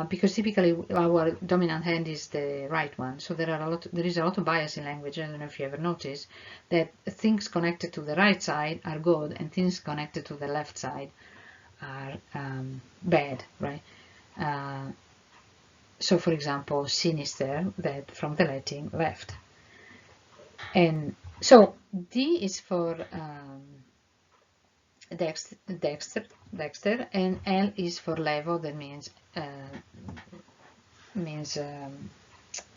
Because typically our dominant hand is the right one, so there is a lot of bias in language. I don't know if you ever noticed that things connected to the right side are good and things connected to the left side are bad, right? So for example, sinister, that from the Latin left. And so D is for dexter, and L is for levo, that means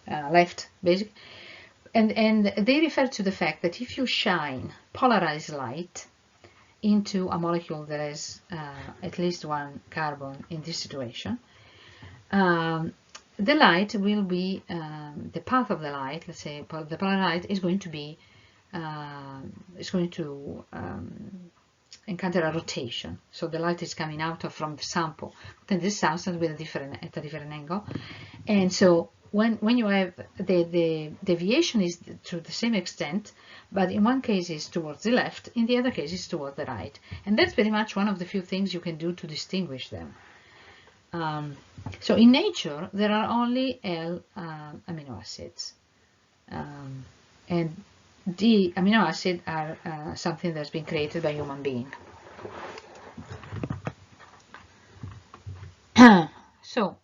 left, basically. And they refer to the fact that if you shine polarized light into a molecule that has at least one carbon in this situation, the light will be, the path of the light, let's say the polar light, is going to be, encounter a rotation. So the light is coming out from the sample, then this substance with at a different angle. And so when you have the deviation is to the same extent, but in one case is towards the left, in the other case is towards the right. And that's very much one of the few things you can do to distinguish them. So in nature, there are only L amino acids. And D amino acid are something that's been created by human being. So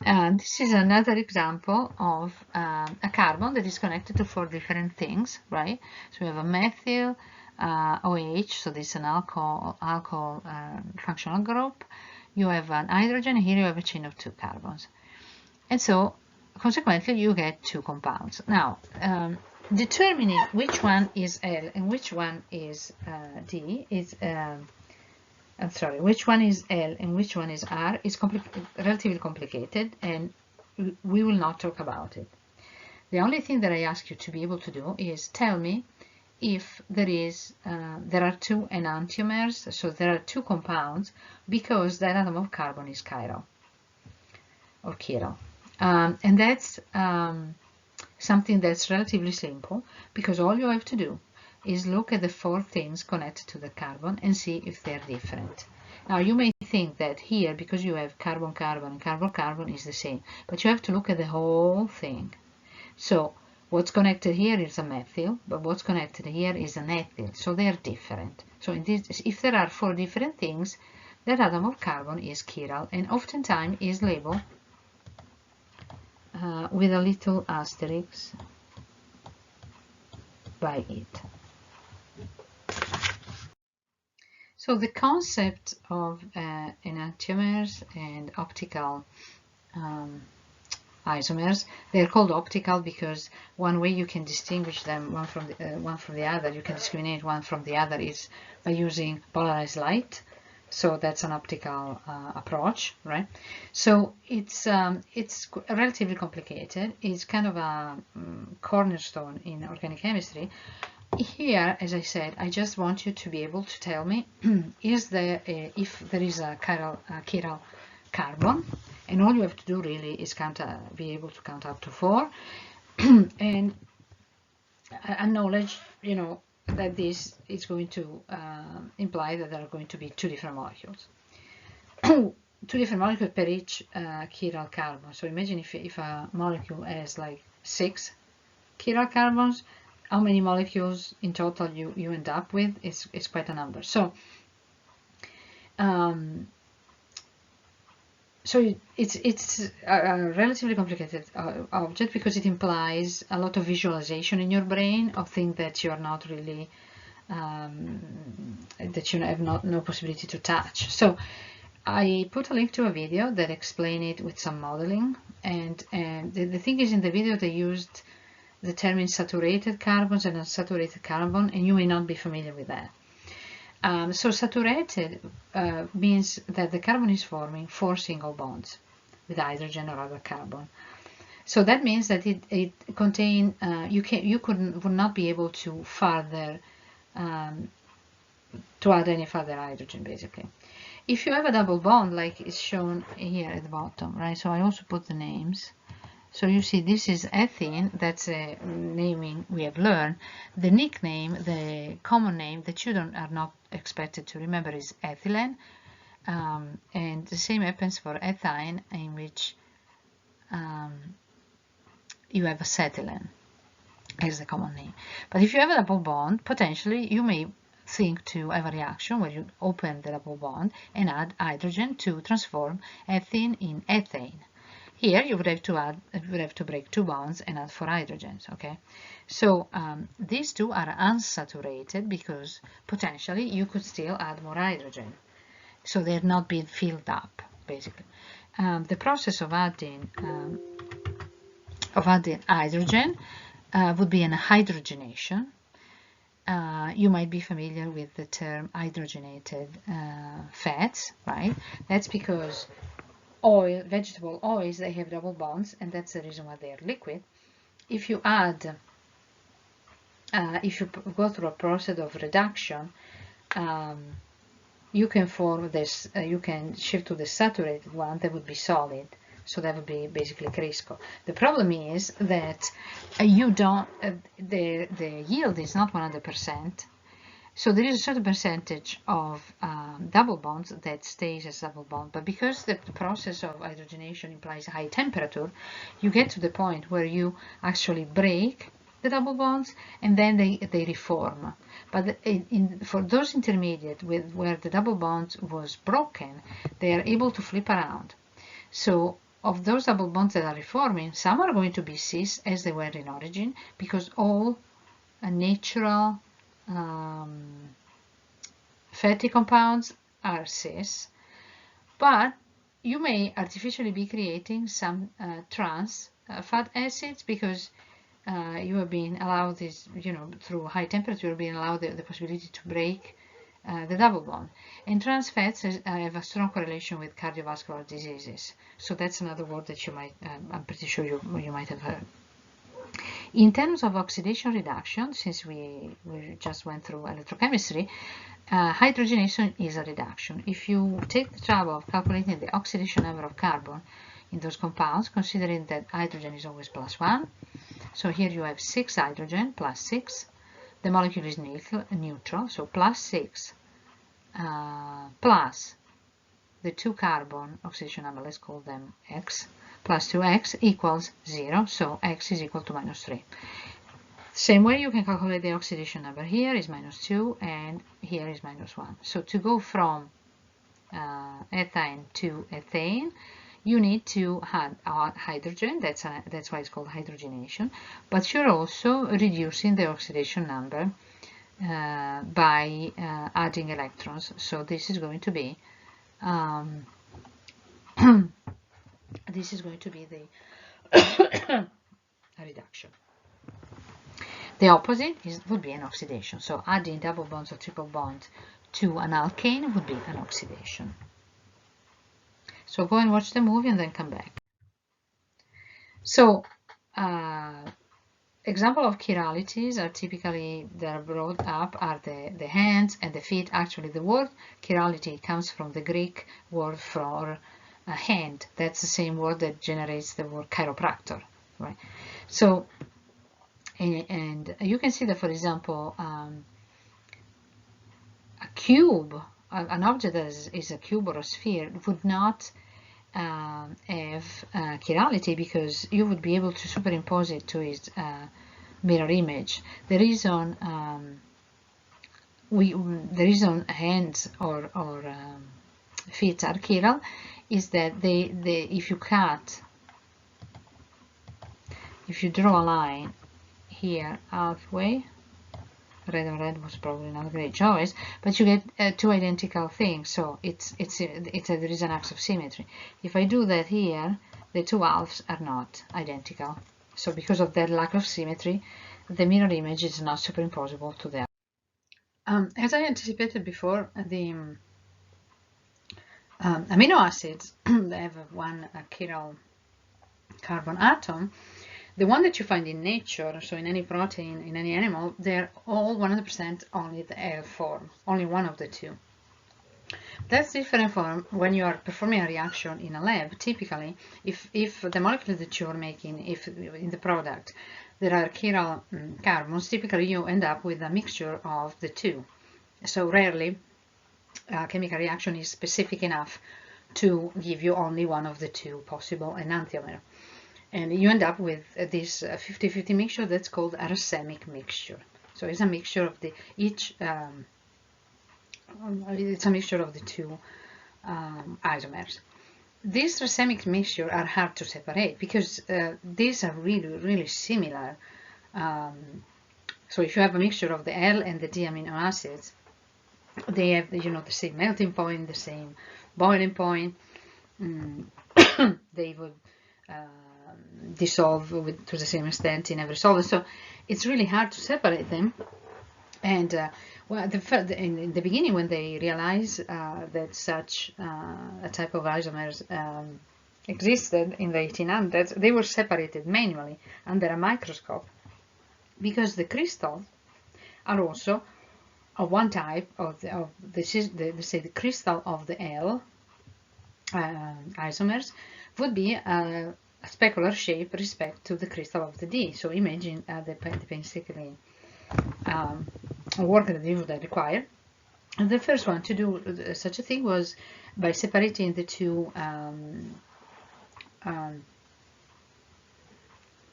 this is another example of a carbon that is connected to 4 different things, right? So we have a methyl, OH, so this is an alcohol functional group. You have an hydrogen, and here you have a chain of 2 carbons. And so, consequently, you get 2 compounds. Now, determining which one is L and which one is D is, I'm sorry, which one is L and which one is R is relatively complicated, and we will not talk about it. The only thing that I ask you to be able to do is tell me if there are 2 enantiomers, so there are 2 compounds, because that atom of carbon is chiral or chiral. And that's something that's relatively simple, because all you have to do is look at the 4 things connected to the carbon and see if they're different. Now you may think that here, because you have carbon-carbon and carbon-carbon is the same, but you have to look at the whole thing. So what's connected here is a methyl, but what's connected here is an ethyl, so they're different. So in this, if there are 4 different things, that atom of carbon is chiral, and oftentimes is labeled with a little asterisk by it. So the concept of enantiomers and optical isomers, they're called optical because one way you can distinguish them one from the other, you can discriminate one from the other, is by using polarized light. So that's an optical approach, right? So it's relatively complicated. It's kind of a cornerstone in organic chemistry. Here, as I said, I just want you to be able to tell me if there is a chiral carbon, and all you have to do really is be able to count up to 4, and acknowledge, that this is going to imply that there are going to be 2 different molecules. 2 different molecules per each chiral carbon. So imagine if a molecule has like 6 chiral carbons, how many molecules in total you end up with? It's quite a number. So so it's a relatively complicated object, because it implies a lot of visualization in your brain of things that you are not really, that you have no possibility to touch. So I put a link to a video that explains it with some modeling, and the thing is, in the video they used the term saturated carbons and unsaturated carbon, and you may not be familiar with that. So saturated means that the carbon is forming 4 single bonds with hydrogen or other carbon. So that means that it contains, you would not be able to further to add any further hydrogen, basically. If you have a double bond, like is shown here at the bottom, right? So I also put the names. So you see, this is ethene, that's a naming we have learned. The nickname, the common name that you are not expected to remember is ethylene. And the same happens for ethyne, in which you have acetylene as the common name. But if you have a double bond, potentially you may think to have a reaction where you open the double bond and add hydrogen to transform ethene in ethane. Here you would have to break 2 bonds and add 4 hydrogens. Okay, so these two are unsaturated because potentially you could still add more hydrogen, so they're not being filled up basically. The process of adding hydrogen would be an hydrogenation. You might be familiar with the term hydrogenated fats, right? That's because vegetable oils, they have double bonds, and that's the reason why they are liquid. If you add, if you go through a process of reduction, you can form this, you can shift to the saturated one that would be solid. So that would be basically Crisco. The problem is that you don't, the yield is not 100%. So there is a certain percentage of double bonds that stays as double bond, but because the process of hydrogenation implies high temperature, you get to the point where you actually break the double bonds and then they reform. But for those intermediate where the double bond was broken, they are able to flip around. So of those double bonds that are reforming, some are going to be cis as they were in origin, because all natural fatty compounds are cis, but you may artificially be creating some trans fat acids because you have been allowed this, through high temperature, being allowed the possibility to break the double bond. And trans fats have a strong correlation with cardiovascular diseases. So that's another word that you might, I'm pretty sure you might have heard. In terms of oxidation reduction, since we just went through electrochemistry, hydrogenation is a reduction. If you take the trouble of calculating the oxidation number of carbon in those compounds, considering that hydrogen is always +1, so here you have 6 hydrogen plus 6. The molecule is neutral, so +6 plus the 2 carbon oxidation number, let's call them X, plus 2x equals 0, so x is equal to -3. Same way you can calculate the oxidation number. Here is -2 and here is -1. So to go from ethane to ethane, you need to add hydrogen, that's why it's called hydrogenation, but you're also reducing the oxidation number by adding electrons. So this is going to be this is going to be the reduction. The opposite would be an oxidation. So adding double bonds or triple bonds to an alkane would be an oxidation. So go and watch the movie and then come back. So example of chiralities are typically, that are brought up, are the hands and the feet. Actually, the word chirality comes from the Greek word for a hand. That's the same word that generates the word chiropractor, right? So, and you can see that, for example, a cube, an object that is a cube or a sphere, would not have chirality because you would be able to superimpose it to its mirror image. The reason hands or feet are chiral is that if you draw a line here halfway, red on red was probably not a great choice, but you get two identical things, so there is an axe of symmetry. If I do that here, the two halves are not identical, so because of that lack of symmetry, the mirror image is not superimposable to the other. As I anticipated before, the amino acids they have one chiral carbon atom. The one that you find in nature, so in any protein, in any animal, they're all 100% only the L form, only one of the two. That's different from when you are performing a reaction in a lab. Typically, if the molecule that you're making, if in the product there are chiral carbons, typically you end up with a mixture of the two. So rarely a chemical reaction is specific enough to give you only one of the two possible enantiomer. And you end up with this 50-50 mixture that's called a racemic mixture. So it's a mixture of the it's a mixture of the two isomers. these racemic mixtures are hard to separate because these are really similar. So if you have a mixture of the L and the D amino acids, they have, you know, the same melting point, the same boiling point. They would dissolve to the same extent in every solvent. So it's really hard to separate them. And well, in the beginning, when they realized that such a type of isomers existed in the 1800s, they were separated manually under a microscope, because the crystals are also of one type of the crystal of the L isomers would be a specular shape respect to the crystal of the D. So imagine the painstakingly work that they would require. And the first one to do such a thing was by separating the two the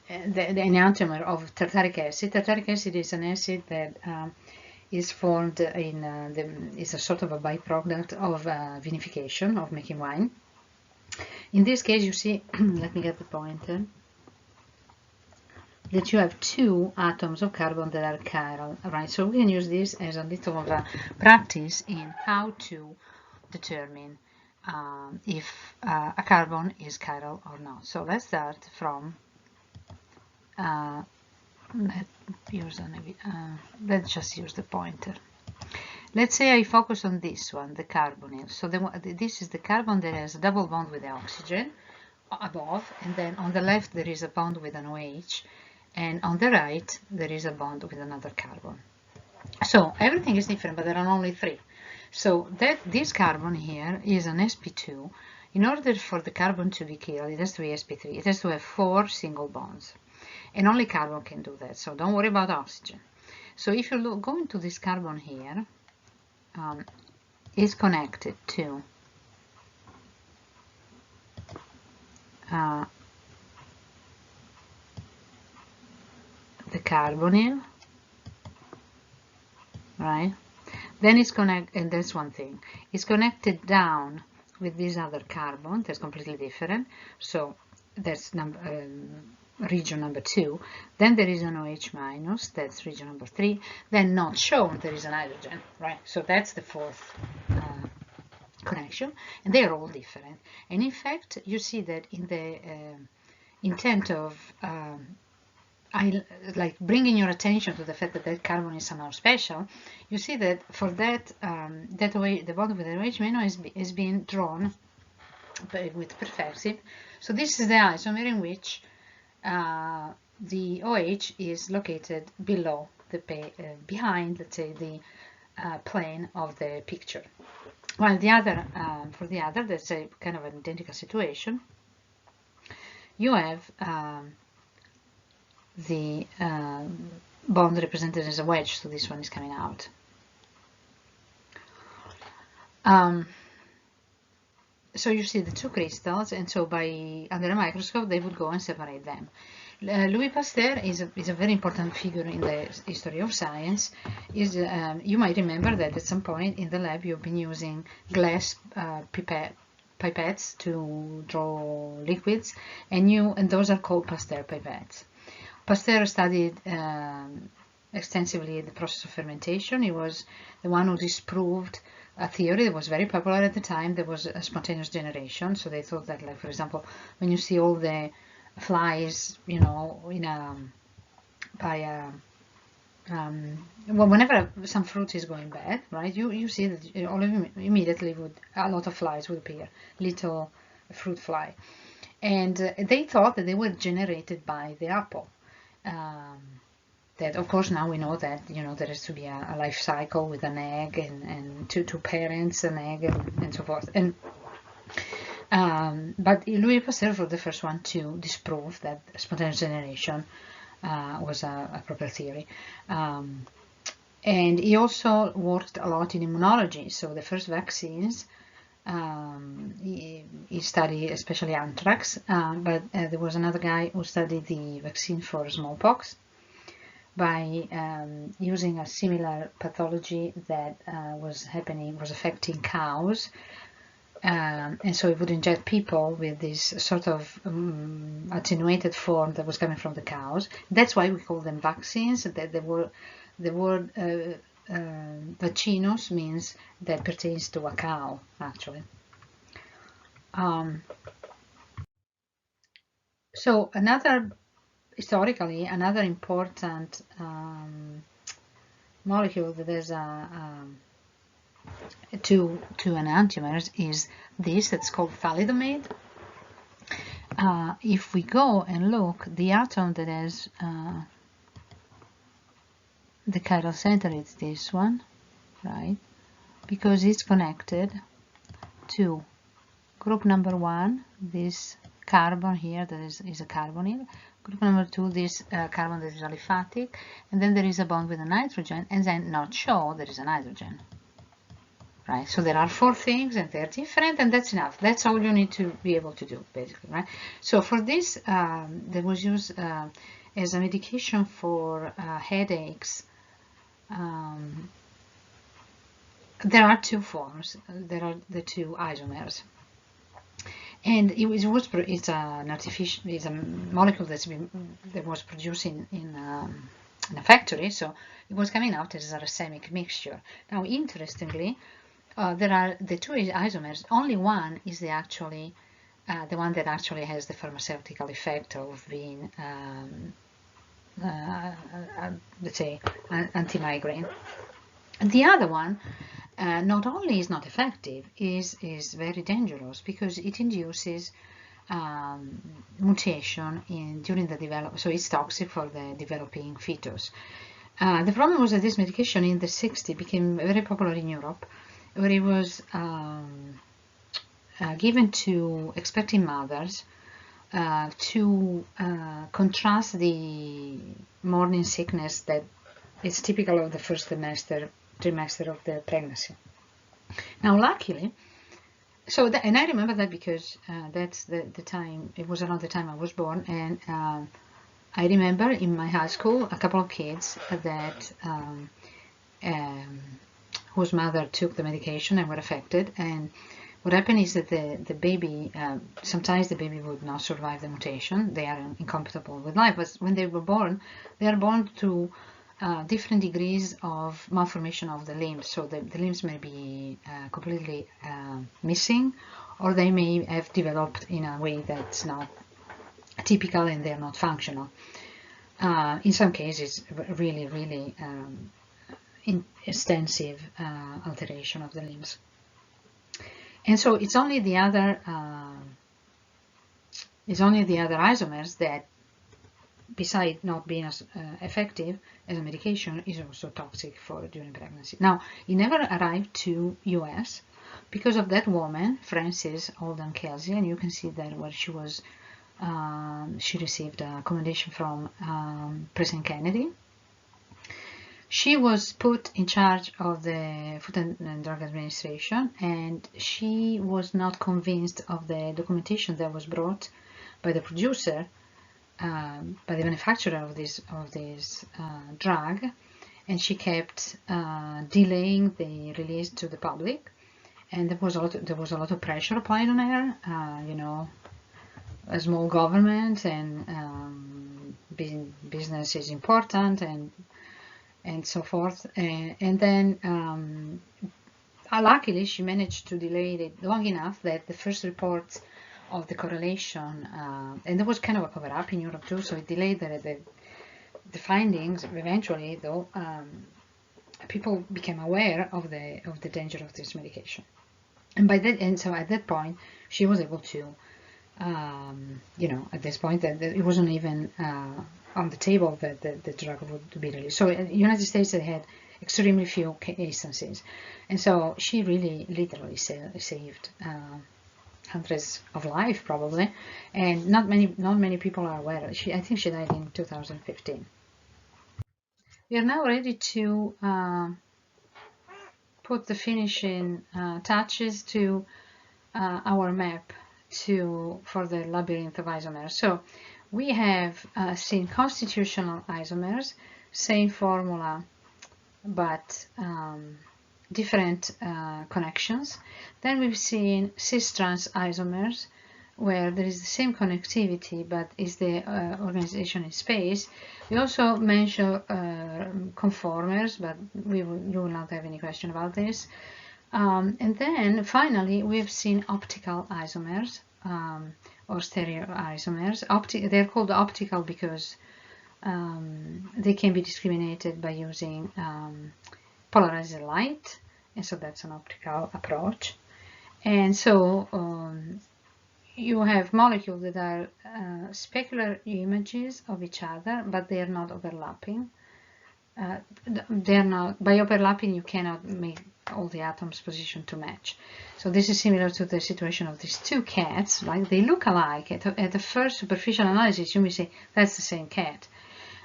enantiomer of tartaric acid. Tartaric acid is an acid that is formed in is a sort of a byproduct of vinification, of making wine. In this case, you see, let me get the pointer, that you have two atoms of carbon that are chiral, right? So we can use this as a little of a practice in how to determine if a carbon is chiral or not. So let's start from let's just use the pointer. Let's say I focus on this one, the carbonyl. So this is the carbon that has a double bond with the oxygen above, and then on the left there is a bond with an OH, and on the right there is a bond with another carbon. So everything is different, but there are only three. So this carbon here is an sp2. In order for the carbon to be chiral, it has to be sp3. It has to have 4 single bonds, and only carbon can do that. So don't worry about oxygen. So if you go into this carbon here, is connected to the carbonyl, right? Then it's connected, and that's one thing. It's connected down with this other carbon that's completely different. So that's region number 2. Then there is an OH minus, that's region number 3. Then not shown, there is an hydrogen, right? So that's the 4th connection, and they are all different. And in fact, you see that in the intent of like bringing your attention to the fact that carbon is somehow special, you see that for that the bond with the OH minus is being drawn with perfective. So this is the isomer in which the OH is located below the behind, let's say, the plane of the picture. While the other, for the other, that's a kind of an identical situation. You have the bond represented as a wedge, so this one is coming out. So you see the two crystals, and so under a microscope they would go and separate them. Louis Pasteur is a very important figure in the history of science. You might remember that at some point in the lab you've been using glass pipettes to draw liquids, and those are called Pasteur pipettes. Pasteur studied extensively the process of fermentation. He was the one who disproved a theory that was very popular at the time. There was a spontaneous generation, so they thought that, like, for example, when you see all the flies, you know, whenever some fruit is going bad, right, you see that all of them immediately a lot of flies would appear, little fruit fly, and they thought that they were generated by the apple. That, of course, now we know that, you know, there has to be a life cycle with an egg and two parents, an egg, and so forth. And but Louis Pasteur was the first one to disprove that spontaneous generation was a proper theory. And he also worked a lot in immunology. So the first vaccines, he studied especially anthrax, but there was another guy who studied the vaccine for smallpox by using a similar pathology that was affecting cows. and so it would inject people with this sort of attenuated form that was coming from the cows. That's why we call them vaccines. That the word vaccinus means that pertains to a cow, actually. So historically, another important molecule that is to enantiomers is this, that's called thalidomide. If we go and look, the atom that has the chiral center is this one, right? Because it's connected to group number 1, this carbon here that is a carbonyl, group number 2, this carbon that is aliphatic, and then there is a bond with a nitrogen, and then not show there is a nitrogen. Right, so there are 4 things and they're different, and that's enough. That's all you need to be able to do, basically, right? So for this, that was used as a medication for headaches. There are 2 forms. There are the 2 isomers, and it's an artificial, it's a molecule that was produced in a factory, so it was coming out as a racemic mixture. Now, interestingly, there are the 2 isomers. Only one is the one that actually has the pharmaceutical effect of being, let's say, anti-migraine. The other one, not only is not effective, is very dangerous because it induces mutation during the development. So it's toxic for the developing fetus. The problem was that this medication in the 60s became very popular in Europe, where it was given to expecting mothers to contrast the morning sickness that is typical of the first trimester of the pregnancy. Now, luckily, and I remember that because that's the time, it was around the time I was born, and I remember in my high school a couple of kids that whose mother took the medication and were affected, and what happened is that the baby, sometimes the baby would not survive the mutation. They are incompatible with life, but when they were born, they are born to different degrees of malformation of the limbs. So the limbs may be completely missing, or they may have developed in a way that's not typical and they're not functional. In some cases, really, really extensive alteration of the limbs. And so it's only the other isomers that, besides not being as effective as a medication, is also toxic during pregnancy. Now, it never arrived to US because of that woman, Frances Alden Kelsey, and you can see that where she was, she received a commendation from President Kennedy. She was put in charge of the Food and Drug Administration, and she was not convinced of the documentation that was brought by the producer, by the manufacturer of this drug, and she kept delaying the release to the public, and there was a lot of pressure applied on her. You know, a small government and business is important, and so forth, and then luckily she managed to delay it long enough that the first report of the correlation, and there was kind of a cover-up in Europe too, so it delayed the findings. Eventually, though, people became aware of the danger of this medication, and so at that point she was able to, you know, at this point that it wasn't even on the table that the drug would be released. So in the United States they had extremely few instances, and so she really literally saved hundreds of lives probably, and not many people are aware. I think she died in 2015. We are now ready to put the finishing touches to our map for the labyrinth of isomers. So we have seen constitutional isomers, same formula, but different connections. Then we've seen cis-trans isomers, where there is the same connectivity but is the organization in space. We also mention conformers, but you will not have any question about this. And then finally we've seen optical isomers or stereoisomers. They're called optical because they can be discriminated by using polarized light, and so that's an optical approach. And so you have molecules that are specular images of each other, but they are not overlapping. They are not, by overlapping you cannot make all the atoms' position to match. So this is similar to the situation of these two cats. Like, they look alike. At the first superficial analysis, you may say that's the same cat.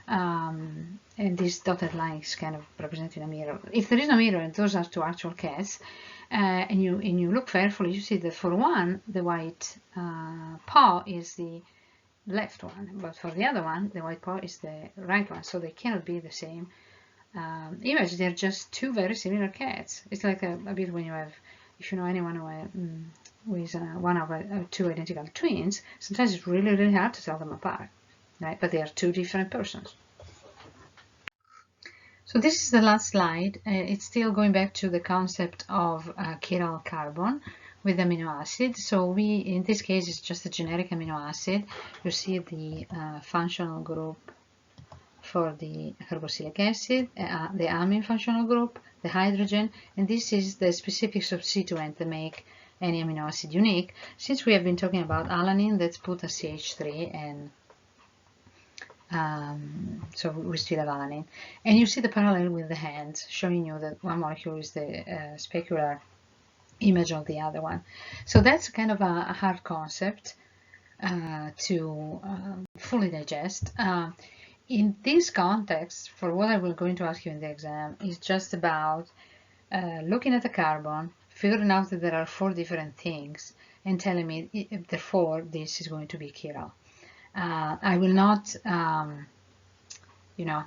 And this dotted line is kind of representing a mirror. If there is no mirror and those are two actual cats, and you look carefully, you see that for one, the white paw is the left one, but for the other one, the white paw is the right one, so they cannot be the same image. They're just two very similar cats. It's like a bit when you have, if you know anyone who is one of two identical twins, sometimes it's really, really hard to tell them apart, right? But they are two different persons. So this is the last slide. It's still going back to the concept of chiral carbon with amino acid. So in this case, it's just a generic amino acid. You see the functional group for the carboxylic acid, the amine functional group, the hydrogen, and this is the specific substituent that make any amino acid unique. Since we have been talking about alanine, let's put a CH3 and so we still have alanine. And you see the parallel with the hands, showing you that one molecule is the specular image of the other one. So that's kind of a hard concept to fully digest. In this context, for what I will going to ask you in the exam, is just about looking at the carbon, figuring out that there are 4 different things, and telling me, therefore, this is going to be chiral. I will not, you know,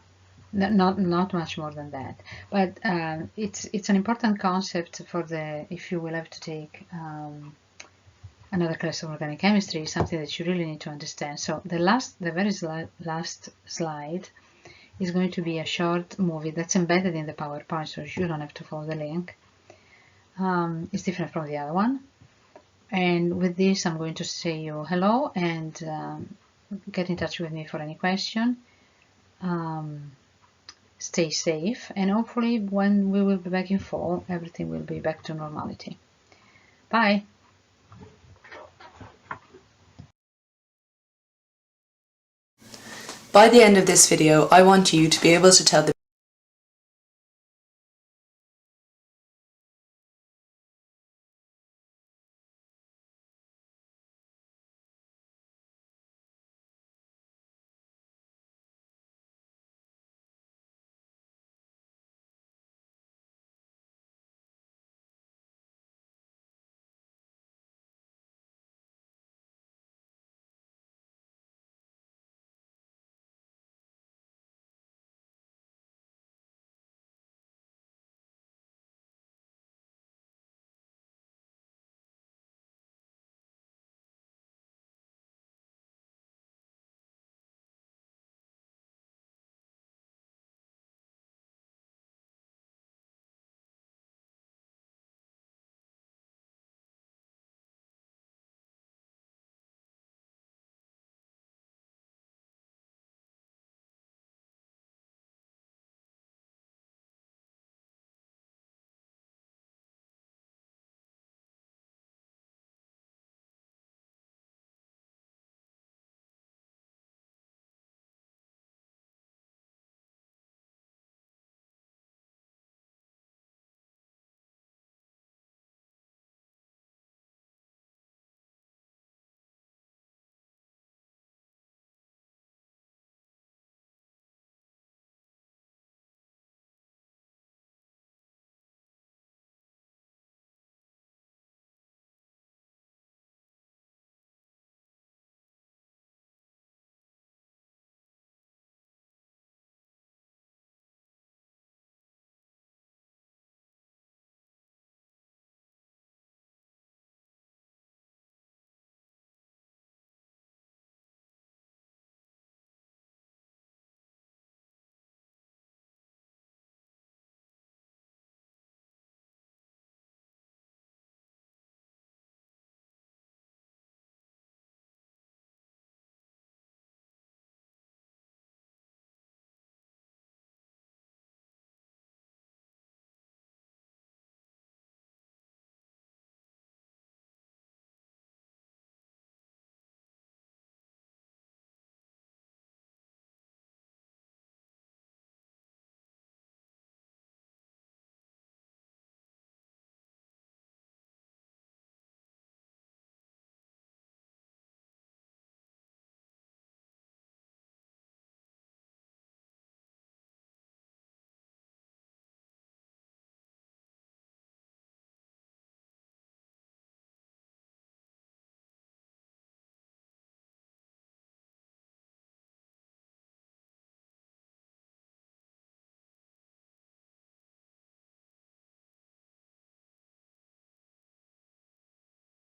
not much more than that. But it's an important concept for if you will have to take another class of organic chemistry, something that you really need to understand. So the very last slide is going to be a short movie that's embedded in the PowerPoint, so you don't have to follow the link. It's different from the other one. And with this, I'm going to say you hello and get in touch with me for any question. Stay safe, and hopefully when we will be back in fall, everything will be back to normality. Bye. By the end of this video, I want you to be able to tell the